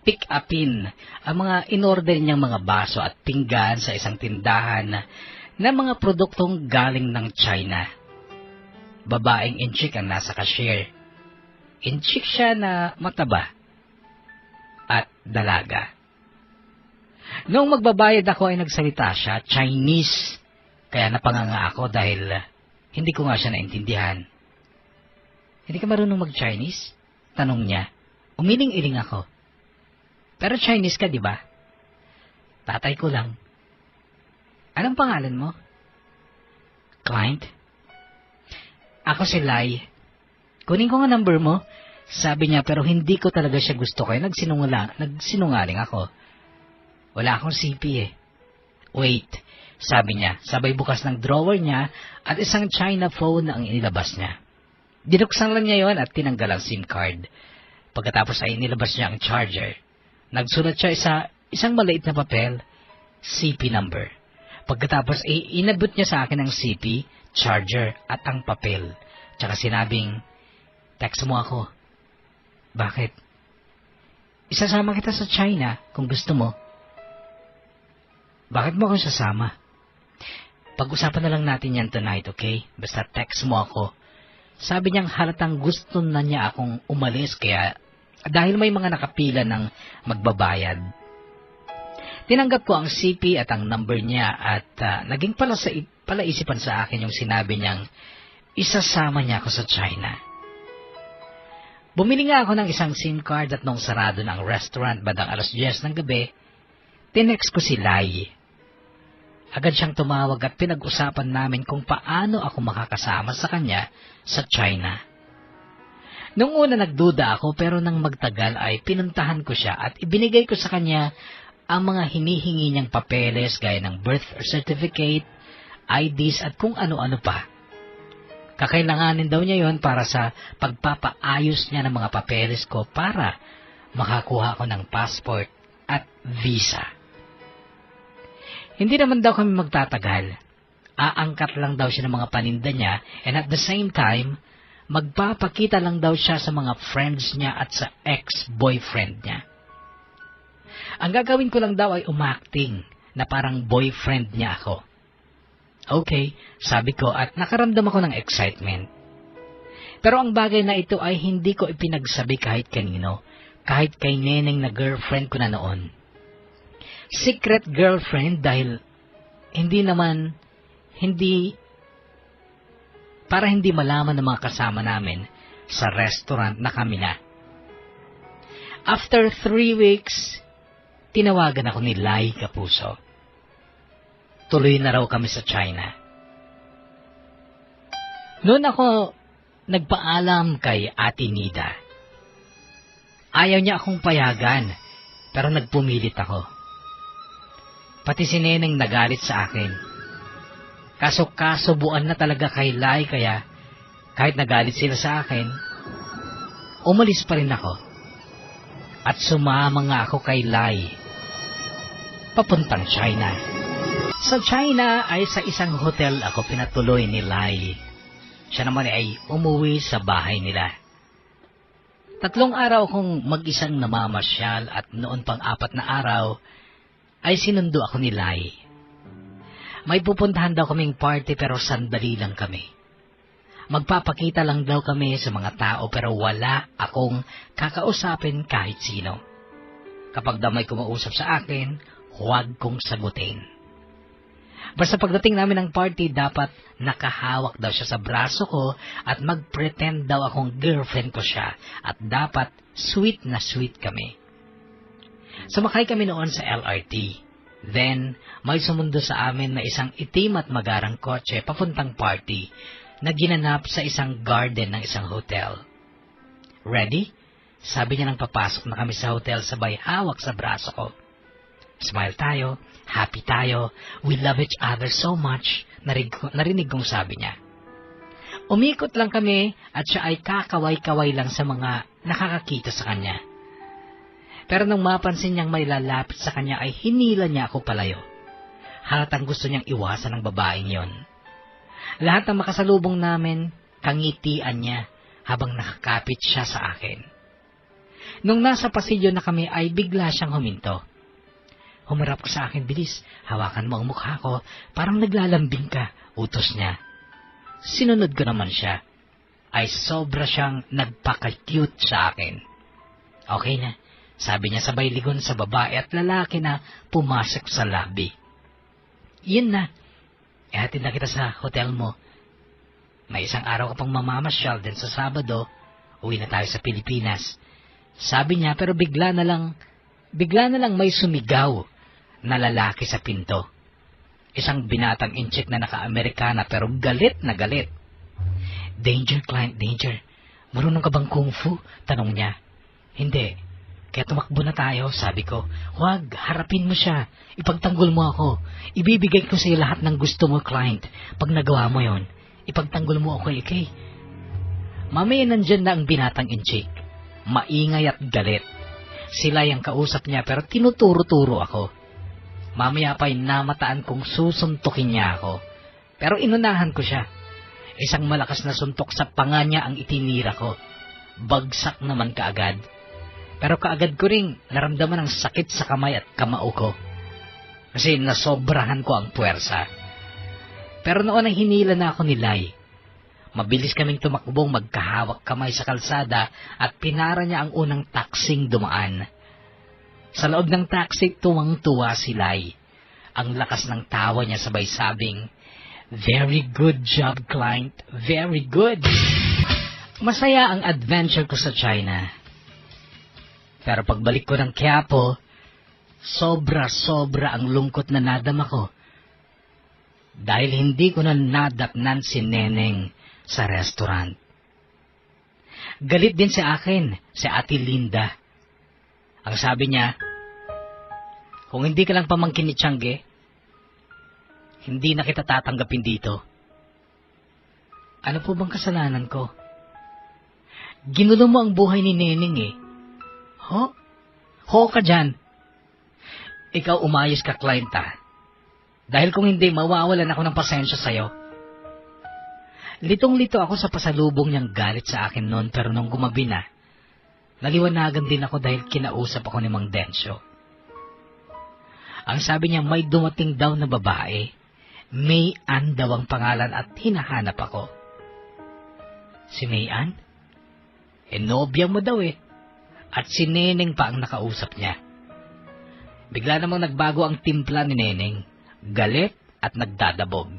Speaker 1: pick upin ang mga in-order niyang mga baso at pinggan sa isang tindahan na mga produktong galing ng China. Babaeng inchik ang nasa cashier. Inchik siya na mataba at dalaga. Noong magbabayad ako ay nagsalita siya, Chinese, kaya napanganga ako dahil hindi ko nga siya naintindihan. Hindi ka marunong mag-Chinese? Tanong niya. Umiling-iling ako. Pero Chinese ka, di ba? Tatay ko lang. Anong pangalan mo? Client? Ako si Lai. Kunin ko nga number mo. Sabi niya, pero hindi ko talaga siya gusto kaya nagsinungaling ako. Wala akong CP eh. Wait, sabi niya, sabay bukas ng drawer niya at isang China phone na ang inilabas niya. Dinuksan lang niya yon at tinanggal ang SIM card. Pagkatapos ay inilabas niya ang charger. Nagsulat siya isang maliit na papel, CP number. Pagkatapos ay inabot niya sa akin ang CP, charger at ang papel. Tsaka sinabing, text mo ako. Bakit? Isasama kita sa China kung gusto mo. Bakit mo akong sasama? Pag-usapan na lang natin yan tonight, okay? Basta text mo ako. Sabi niyang halatang gusto na niya akong umalis kaya dahil may mga nakapila ng magbabayad. Tinanggap ko ang CP at ang number niya at naging palaisipan sa akin yung sinabi niyang isasama niya ako sa China. Bumili nga ako ng isang SIM card at nung sarado na ang restaurant bandang 10:00 ng gabi, tinext ko si Lai. Agad siyang tumawag at pinag-usapan namin kung paano ako makakasama sa kanya sa China. Nung una nagduda ako pero nang magtagal ay pinuntahan ko siya at ibinigay ko sa kanya ang mga hinihingi niyang papeles gaya ng birth certificate, IDs at kung ano-ano pa. Kakailanganin daw niya yon para sa pagpapaayos niya ng mga papeles ko para makakuha ko ng passport at visa. Hindi naman daw kami magtatagal. Aangkat lang daw siya ng mga paninda niya and at the same time, magpapakita lang daw siya sa mga friends niya at sa ex-boyfriend niya. Ang gagawin ko lang daw ay umacting na parang boyfriend niya ako. Okay, sabi ko at nakaramdam ako ng excitement. Pero ang bagay na ito ay hindi ko ipinagsabi kahit kanino, kahit kay Neneng na girlfriend ko na noon. Secret girlfriend dahil para hindi malaman ng mga kasama namin sa restaurant na kami na. After 3 weeks, tinawagan ako ni Lai Kapuso. Tuloy na raw kami sa China. Noon ako nagpaalam kay Ate Nida. Ayaw niya akong payagan, pero nagpumilit ako. Pati si Neneng nagalit sa akin. Kaso kasubuan na talaga kay Lai, kaya kahit nagalit sila sa akin, umalis pa rin ako. At sumama nga ako kay Lai, papuntang China. Sa China ay sa isang hotel ako pinatuloy ni Lai. Siya naman ay umuwi sa bahay nila. 3 araw akong mag-isang namamasyal at noon pang 4 na araw ay sinundo ako ni Lai. May pupuntahan daw kaming party pero sandali lang kami. Magpapakita lang daw kami sa mga tao pero wala akong kakausapin kahit sino. Kapag daw may kumausap sa akin, huwag kong sagutin. Basta pagdating namin ng party, dapat nakahawak daw siya sa braso ko at mag-pretend daw akong girlfriend ko siya at dapat sweet na sweet kami. Sumakay kami noon sa LRT. Then, may sumundo sa amin na isang itim at magarang kotse papuntang party na ginanap sa isang garden ng isang hotel. Ready? Sabi niya nang papasok na kami sa hotel sabay hawak sa braso ko. Smile tayo, happy tayo, we love each other so much, narinig kong sabi niya. Umikot lang kami at siya ay kakaway-kaway lang sa mga nakakakita sa kanya. Pero nung mapansin niyang may lalapit sa kanya ay hinila niya ako palayo. Halatang gusto niyang iwasan ng babaeng yon. Lahat ng makasalubong namin, kangitian niya habang nakakapit siya sa akin. Nung nasa pasilyo na kami ay bigla siyang huminto. Humarap ka sa akin, bilis. Hawakan mo ang mukha ko, parang naglalambing ka, utos niya. Sinunod ko naman siya. Ay sobra siyang nagpaka-cute sa akin. Okay na, sabi niya sabay ligon sa babae at lalaki na pumasok sa lobby. Yun na, ihatid na kita sa hotel mo. May 1 araw ka pang mamamasyal, din sa Sabado, uwi na tayo sa Pilipinas. Sabi niya, pero bigla na lang may sumigaw na lalaki sa pinto. Isang binatang inchik na naka-Amerikana pero galit na galit. Danger, client, danger. Marunong ka bang kung fu? Tanong niya. Hindi. Kaya tumakbo na tayo, sabi ko. Huwag, harapin mo siya. Ipagtanggol mo ako. Ibibigay ko sa iyo lahat ng gusto mo, client. Pag nagawa mo yon, ipagtanggol mo ako, okay? Mamaya nandyan na ang binatang inchik. Maingay at galit. Sila yung kausap niya pero tinuturo-turo ako. Mamaya pa'y namataan kong susuntukin niya ako. Pero inunahan ko siya. Isang malakas na suntok sa panga niya ang itinira ko. Bagsak naman kaagad. Pero kaagad ko ring naramdaman ang sakit sa kamay at kamao ko. Kasi nasobrahan ko ang puwersa. Pero noon ay hinila na ako ni Lai. Mabilis kaming tumakbong magkahawak kamay sa kalsada at pinara niya ang unang taksing dumaan. Sa loob ng taxi, tuwang-tuwa si Lai. Ang lakas ng tawa niya sabay sabing, "Very good job, client. Very good." Masaya ang adventure ko sa China. Pero pagbalik ko ng Quiapo, sobra-sobra ang lungkot na nadama ko. Dahil hindi ko na nadatnan si Neneng sa restaurant. Galit din sa akin, si Ate Linda. Ang sabi niya, kung hindi ka lang pamangkin ni Tiangge, hindi na kita tatanggapin dito. Ano po bang kasalanan ko? Ginulo mo ang buhay ni Neneng eh. Ho? Ho ka dyan. Ikaw umayos ka, client ah. Dahil kung hindi, mawawalan ako ng pasensya sa'yo. Litong-lito ako sa pasalubong niyang galit sa akin noon pero nung gumabi na, naliwanagan din ako dahil kinausap ako ni Mang Densyo. Ang sabi niya may dumating daw na babae, May Ann daw ang pangalan at hinahanap ako. Si May Ann? Nobya mo daw eh. At si Neneng pa ang nakausap niya. Bigla namang nagbago ang timpla ni Neneng, galit at nagdadabog.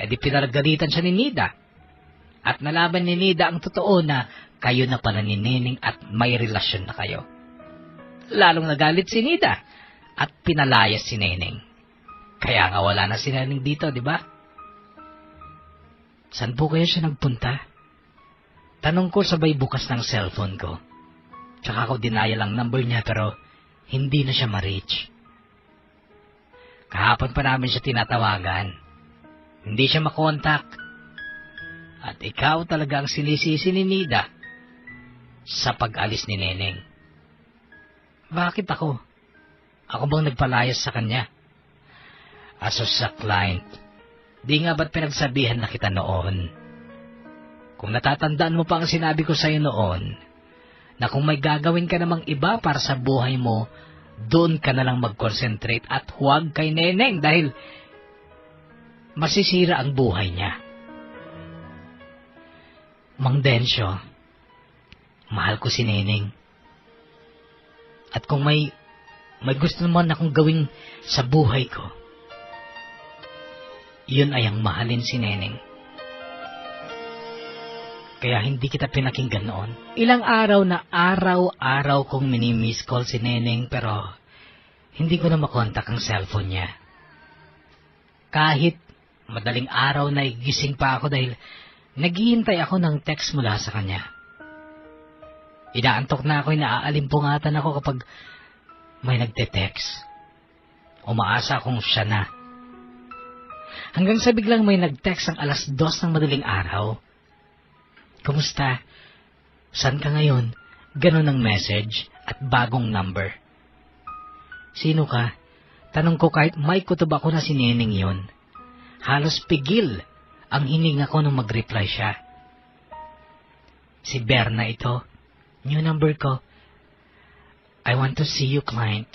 Speaker 1: Di pinaragalitan siya ni Nida. At nalaman ni Nida ang totoo na kayo na pala ni Neneng at may relasyon na kayo. Lalong nagalit si Nida at pinalayas si Neneng. Kaya nga wala na si Neneng dito, di ba? Saan po kaya siya nagpunta? Tanong ko sabay bukas ng cellphone ko. Tsaka ako dinaya lang number niya pero hindi na siya ma-reach. Kahapon pa namin siya tinatawagan. Hindi siya makontak. At ikaw talaga ang sinisisi ni Nida sa pag-alis ni Neneng. Bakit ako? Ako bang nagpalayas sa kanya? Aso sa client, di nga ba't pinagsabihan na kita noon? Kung natatandaan mo pa ang sinabi ko sa'yo noon, na kung may gagawin ka namang iba para sa buhay mo, doon ka na lang mag-concentrate at huwag kay Neneng dahil masisira ang buhay niya. Mang Densyo, mahal ko si Neneng. At kung may gusto naman akong gawing sa buhay ko, yun ay ang mahalin si Neneng. Kaya hindi kita pinakinggan noon. Ilang araw na araw-araw kong mini-miss call si Neneng pero hindi ko na makontak ang cellphone niya. Kahit madaling araw na gising pa ako dahil naghihintay ako ng text mula sa kanya. Inaantok na ako, naaalimpungatan ako kapag may nagte-text. Umaasa akong siya na. Hanggang sa biglang may nag-text ang 2:00 ng madaling araw. Kumusta? Saan ka ngayon? Ganon ang message at bagong number. Sino ka? Tanong ko kahit may kutob ako na si Neneng yun. Halos pigil ang hininga ko nung mag-reply siya. Si Berna ito. New number ko. I want to see you, client.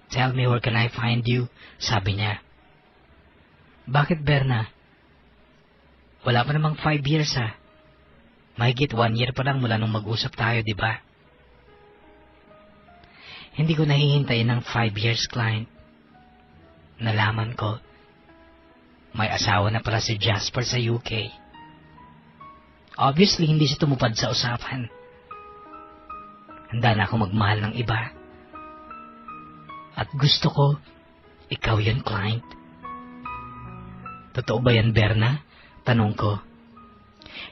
Speaker 1: Tell me where can I find you? Sabi niya. Bakit, Berna? Wala pa namang 5 years ha. Mahigit 1 year pa lang mula nung mag-usap tayo, di ba? Hindi ko nahihintayin ng 5 years, client. Nalaman ko, may asawa na pala si Jasper sa UK. Obviously, hindi siya tumupad sa usapan. Handa na ako magmahal ng iba. At gusto ko, ikaw yun, client. Totoo ba yan, Berna? Tanong ko.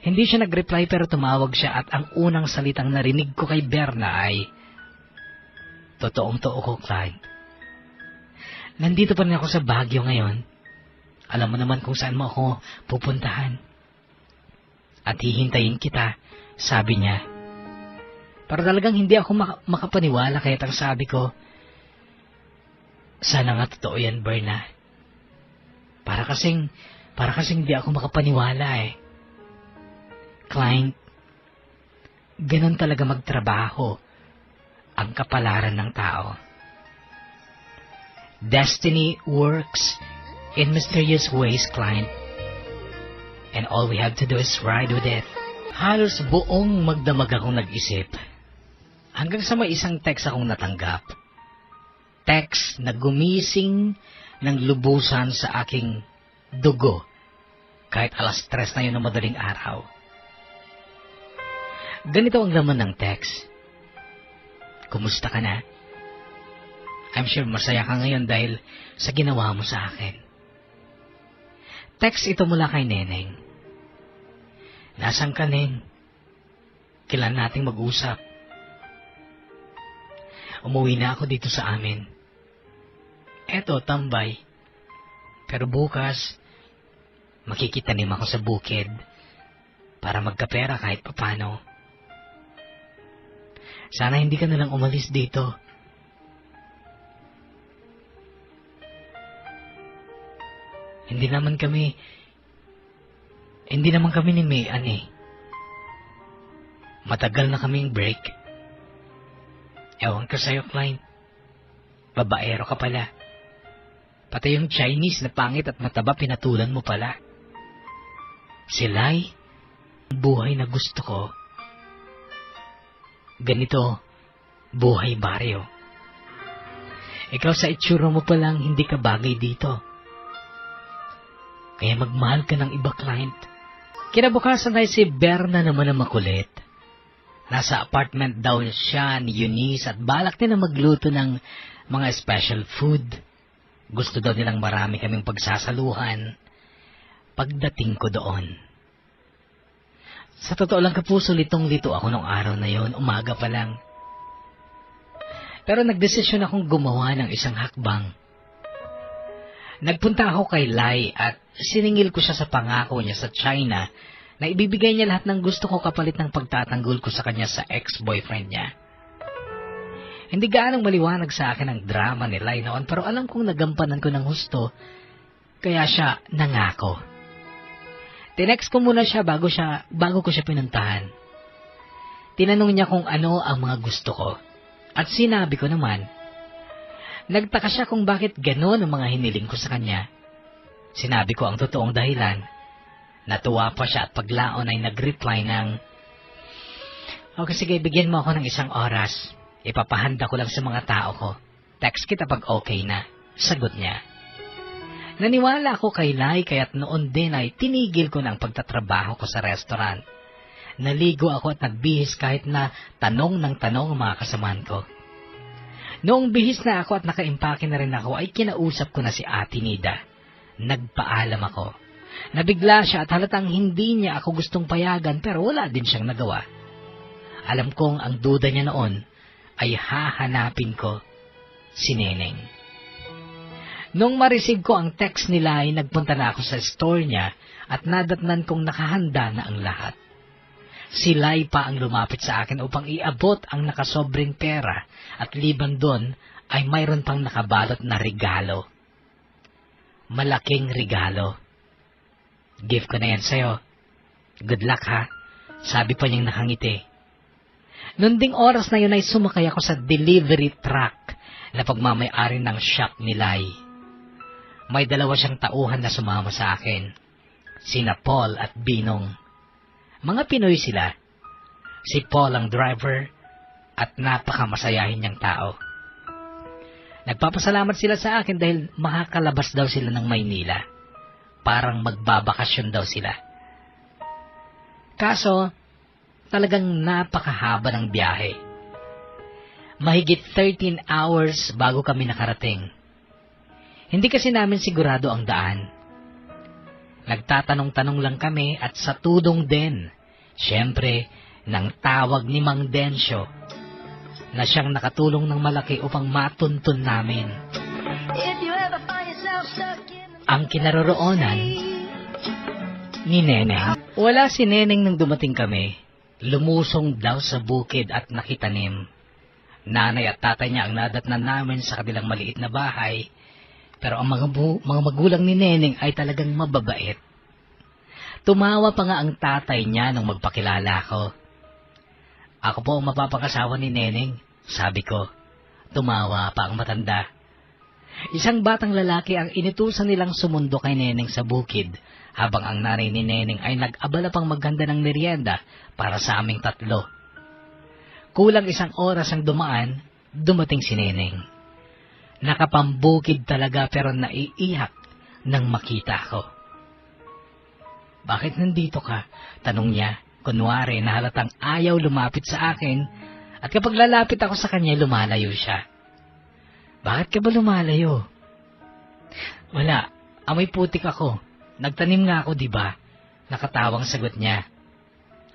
Speaker 1: Hindi siya nag-reply pero tumawag siya at ang unang salitang narinig ko kay Berna ay, totoong-too ko, client. Nandito pa rin ako sa Baguio ngayon. Alam mo naman kung saan mo ako pupuntahan. At hihintayin kita, sabi niya. Para talagang hindi ako makapaniwala kaya't ang sabi ko, sana nga totoo yan, Berna. Para kasing di ako makapaniwala eh. Client, ganun talaga magtrabaho ang kapalaran ng tao. Destiny works in mysterious ways, client. And all we have to do is ride with it. Halos buong magdamag akong nag-isip. Hanggang sa may isang text akong natanggap. Text na gumising ng lubusan sa aking dugo. Kahit 3:00 na yun ng madaling araw. Ganito ang laman ng text. Kumusta ka na? I'm sure masaya ka ngayon dahil sa ginawa mo sa akin. Text ito mula kay Neneng. Nasaan ka, Neng? Kailan nating mag-usap? Umuwi na ako dito sa amin. Eto, tambay. Pero bukas, makikitanim ako sa bukid para magkapera kahit papano. Sana hindi ka nalang umalis dito. Hindi naman kami ni Mayan eh. Matagal na kaming break. Ewan ko sa'yo, client. Babaero ka pala. Pati yung Chinese na pangit at mataba pinatulan mo pala. Sila'y buhay na gusto ko. Ganito, buhay baryo. Ikaw sa itsura mo palang hindi ka bagay dito. Kaya magmahal ka ng iba, client. Kinabukasan ay si Berna naman ang makulit. Nasa apartment daw siya ni Eunice at balak din na magluto ng mga special food. Gusto daw nilang marami kaming pagsasaluhan pagdating ko doon. Sa totoo lang kapuso, litong-lito ako nung araw na yon, umaga pa lang. Pero nagdesisyon akong gumawa ng isang hakbang. Nagpunta ako kay Lai at siningil ko siya sa pangako niya sa China na ibibigay niya lahat ng gusto ko kapalit ng pagtatanggol ko sa kanya sa ex-boyfriend niya. Hindi gaanong maliwanag sa akin ang drama ni Lai noon, pero alam kong nagampanan ko ng husto, kaya siya nangako. Tinext ko muna siya bago ko siya pinuntahan. Tinanong niya kung ano ang mga gusto ko, at sinabi ko naman. Nagtaka siya kung bakit gano'n ang mga hiniling ko sa kanya. Sinabi ko ang totoong dahilan. Natuwa pa siya at paglaon ay nag-reply ng, "Okay, sige, bigyan mo ako ng 1 oras. Ipapahanda ko lang sa mga tao ko. Text kita pag okay na." Sagot niya. Naniwala ako kay Lai kaya't noon din ay tinigil ko ng pagtatrabaho ko sa restaurant. Naligo ako at nagbihis kahit na tanong ng tanong ang mga kasamahan ko. Noong bihis na ako at nakaimpake na rin ako ay kinausap ko na si Ate Nida. Nagpaalam ako. Nabigla siya at halatang hindi niya ako gustong payagan pero wala din siyang nagawa. Alam kong ang duda niya noon ay hahanapin ko si Neneng. Nung ma-receive ko ang text nila ay nagpunta na ako sa store niya at nadatnan kong nakahanda na ang lahat. Si Lai pa ang lumapit sa akin upang iabot ang nakasobreng pera at liban doon ay mayroon pang nakabalot na regalo. Malaking regalo. "Gift ko na yan sa'yo. Good luck ha," sabi pa niyang nakangiti. Noon ding oras na yun ay sumakay ako sa delivery truck na pagmamay-ari ng shop ni Lai. May 2 siyang tauhan na sumama sa akin, sina Paul at Binong. Mga Pinoy sila. Si Paul ang driver at napakamasayahin niyang tao. Nagpapasalamat sila sa akin dahil makakalabas daw sila ng Maynila. Parang magbabakasyon daw sila. Kaso, talagang napakahaba ng biyahe. Mahigit 13 hours bago kami nakarating. Hindi kasi namin sigurado ang daan. Nagtatanong-tanong lang kami at sa tudong din, siyempre, ng tawag ni Mang Densyo, na siyang nakatulong ng malaki upang matuntun namin ang kinaroroonan ni Neneng. Wala si Neneng nang dumating kami. Lumusong daw sa bukid at nakitanim. Nanay at tatay niya ang nadatnan namin sa kabilang maliit na bahay, pero ang mga magulang ni Neneng ay talagang mababait. Tumawa pa nga ang tatay niya nung magpakilala ko. "Ako po ang mapapakasawa ni Neneng," sabi ko. Tumawa pa ang matanda. Isang batang lalaki ang inutusan nilang sumundo kay Neneng sa bukid, habang ang nanay ni Neneng ay nag-abala pang maghanda ng merienda para sa aming 3. Kulang 1 oras ang dumaan, dumating si Neneng. Nakapambukid talaga pero naiiyak nang makita ko. "Bakit nandito ka?" tanong niya, kunwari na halatang ayaw lumapit sa akin, at kapag lalapit ako sa kanya, lumalayo siya. "Bakit ka ba lumalayo?" "Wala, amoy putik ako. Nagtanim nga ako, di ba?" Nakatawang sagot niya.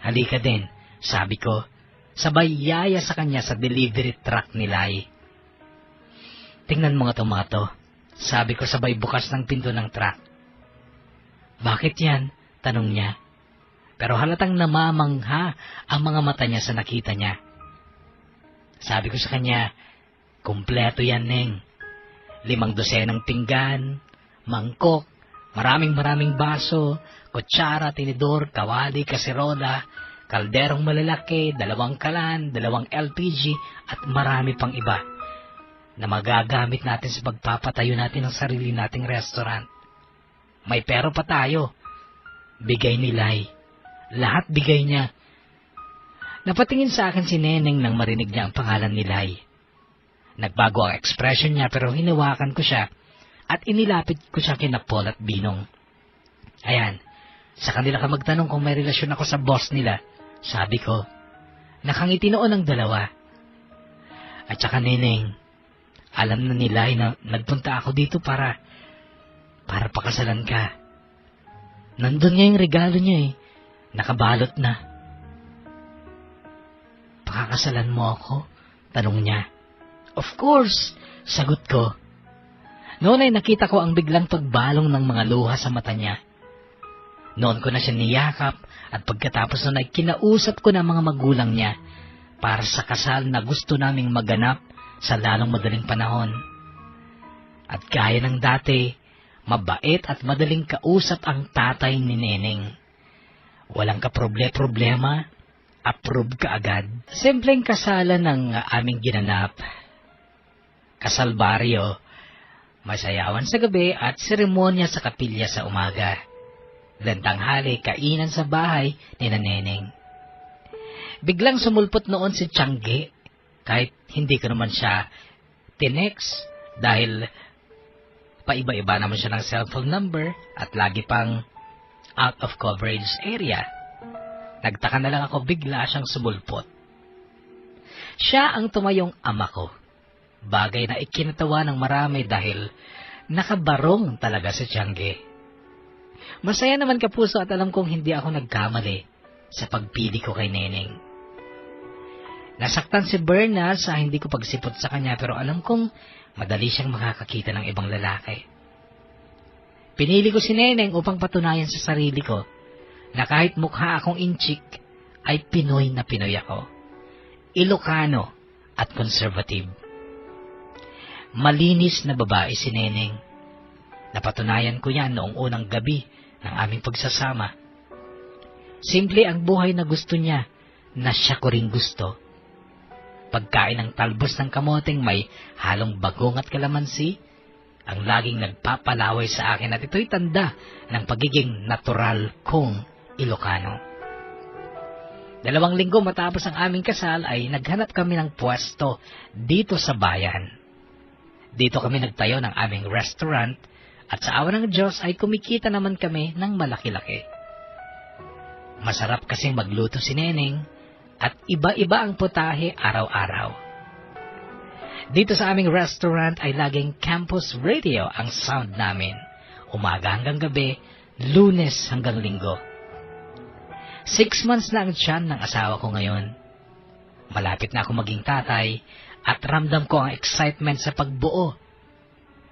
Speaker 1: "Halika din," sabi ko, sabay yaya sa kanya sa delivery truck ni Lai. "Tingnan mo nga to, sabi ko sabay bukas ng pinto ng truck. "Bakit yan?" tanong niya. Pero halatang namamangha ang mga mata niya sa nakita niya. Sabi ko sa kanya, "Kumpleto yan, Neng. 5 dosenang pinggan, mangkok, maraming baso, kutsara, tinidor, kawali, kaserola, kalderong malalaki, 2 kalan, 2 LPG, at marami pang iba na magagamit natin sa pagpapatayo natin ng sarili nating restaurant. May pero pa tayo." Bigay ni Lai. Lahat bigay niya. Napatingin sa akin si Neneng nang marinig niya ang pangalan ni Lai. Nagbago ang expression niya pero hinawakan ko siya at inilapit ko siya kina Paul at Binong. "Ayan, Sa kanila ka magtanong kung may relasyon ako sa boss nila. Sabi ko, nakangiti noon ang dalawa. At saka Neneng, alam na nila na nagpunta ako dito para pakasalan ka. Nandun nga yung regalo niya eh. Nakabalot na. Pakakasalan mo ako? Tanong niya. Of course, sagot ko. Noon ay nakita ko ang biglang pagbalong ng mga luha sa mata niya. Noon ko na siya niyakap at pagkatapos noon ay kinausap ko na mga magulang niya para sa kasal na gusto naming maganap sa lalong madaling panahon. At gaya ng dati, mabait at madaling kausap ang tatay ni Neneng. Walang kaproblema, approve ka agad. Simpleng kasalan ng aming ginanap. Kasal baryo, masayawan sa gabi at seremonya sa kapilya sa umaga. Tanghali, kainan sa bahay ni Neneng. Biglang sumulpot noon si Tiangge, kahit hindi ko naman siya tinext dahil paiba-iba naman siya ng cellphone number at lagi pang out of coverage area. Nagtaka na lang ako, bigla siyang sumulpot. Siya ang tumayong ama ko. Bagay na ikinatawa ng marami dahil nakabarong talaga si Tiangge. Masaya naman kapuso at alam kong hindi ako nagkamali sa pagpili ko kay Neneng. Nasaktan si Berna sa hindi ko pagsipot sa kanya pero alam kong madali siyang makakakita ng ibang lalaki. Pinili ko si Neneng upang patunayan sa sarili ko na kahit mukha akong inchik ay Pinoy na Pinoy ako. Ilocano at conservative. Malinis na babae si Neneng. Napatunayan ko yan noong unang gabi ng aming pagsasama. Simple ang buhay na gusto niya na siya ko ring gusto. Pagkain ng talbos ng kamoteng may halong bagong at kalamansi, ang laging nagpapalaway sa akin at ito'y tanda ng pagiging natural kong Ilocano. 2 linggo matapos ang aming kasal ay naghanap kami ng pwesto dito sa bayan. Dito kami nagtayo ng aming restaurant at sa awa ng Diyos ay kumikita naman kami ng malaki-laki. Masarap kasing magluto si Neneng at iba-iba ang putahe araw-araw. Dito sa aming restaurant ay laging campus radio ang sound namin. Umaga hanggang gabi, Lunes hanggang Linggo. 6 months na ang tiyan ng asawa ko ngayon. Malapit na ako maging tatay at ramdam ko ang excitement sa pagbuo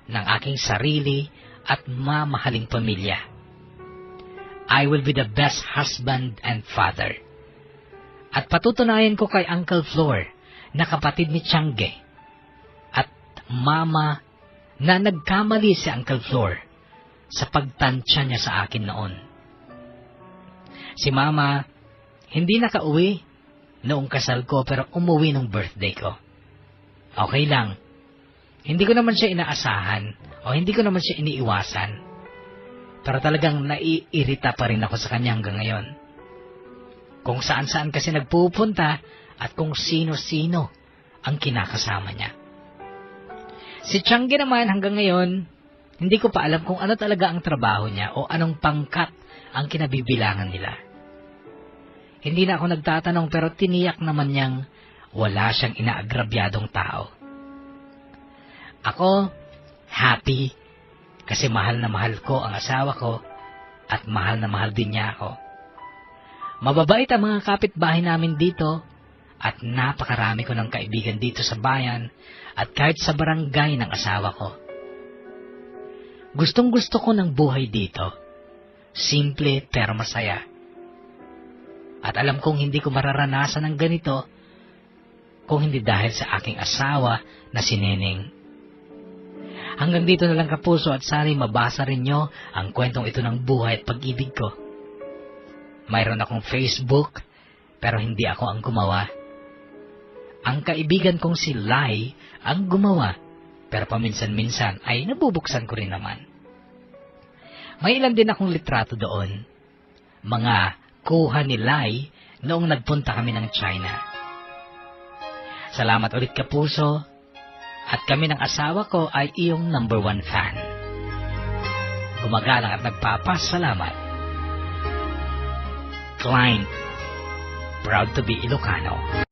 Speaker 1: ng aking sarili at mamahaling pamilya. I will be the best husband and father. At patutunayan ko kay Uncle Flor na kapatid ni Tiangge at mama na nagkamali si Uncle Flor sa pagtansya niya sa akin noon. Si mama hindi nakauwi noong kasal ko pero umuwi nung birthday ko. Okay lang. Hindi ko naman siya inaasahan o hindi ko naman siya iniiwasan. Pero talagang naiirita pa rin ako sa kanya hanggang ngayon. Kung saan-saan kasi nagpupunta at kung sino-sino ang kinakasama niya. Si Tiangge naman hanggang ngayon, hindi ko pa alam kung ano talaga ang trabaho niya o anong pangkat ang kinabibilangan nila. Hindi na ako nagtatanong pero tiniyak naman niyang wala siyang inaagrabyadong tao. Ako, happy kasi mahal na mahal ko ang asawa ko at mahal na mahal din niya ako. Mababait ang mga kapitbahay namin dito at napakarami ko ng kaibigan dito sa bayan at kahit sa barangay ng asawa ko. Gustong-gusto ko ng buhay dito. Simple pero masaya. At alam kong hindi ko mararanasan ng ganito kung hindi dahil sa aking asawa na si Neneng. Hanggang dito na lang kapuso at sana'y mabasa rin nyo ang kwentong ito ng buhay at pag-ibig ko. Mayroon akong Facebook pero hindi ako ang gumawa. Ang kaibigan kong si Lai ang gumawa pero paminsan-minsan ay nabubuksan ko rin naman. May ilan din akong litrato doon. Mga kuha ni Lai noong nagpunta kami ng China. Salamat ulit kapuso. At kami ng asawa ko ay iyong #1 fan. Gumagalang at nagpapasalamat. Klein. Proud to be Ilocano.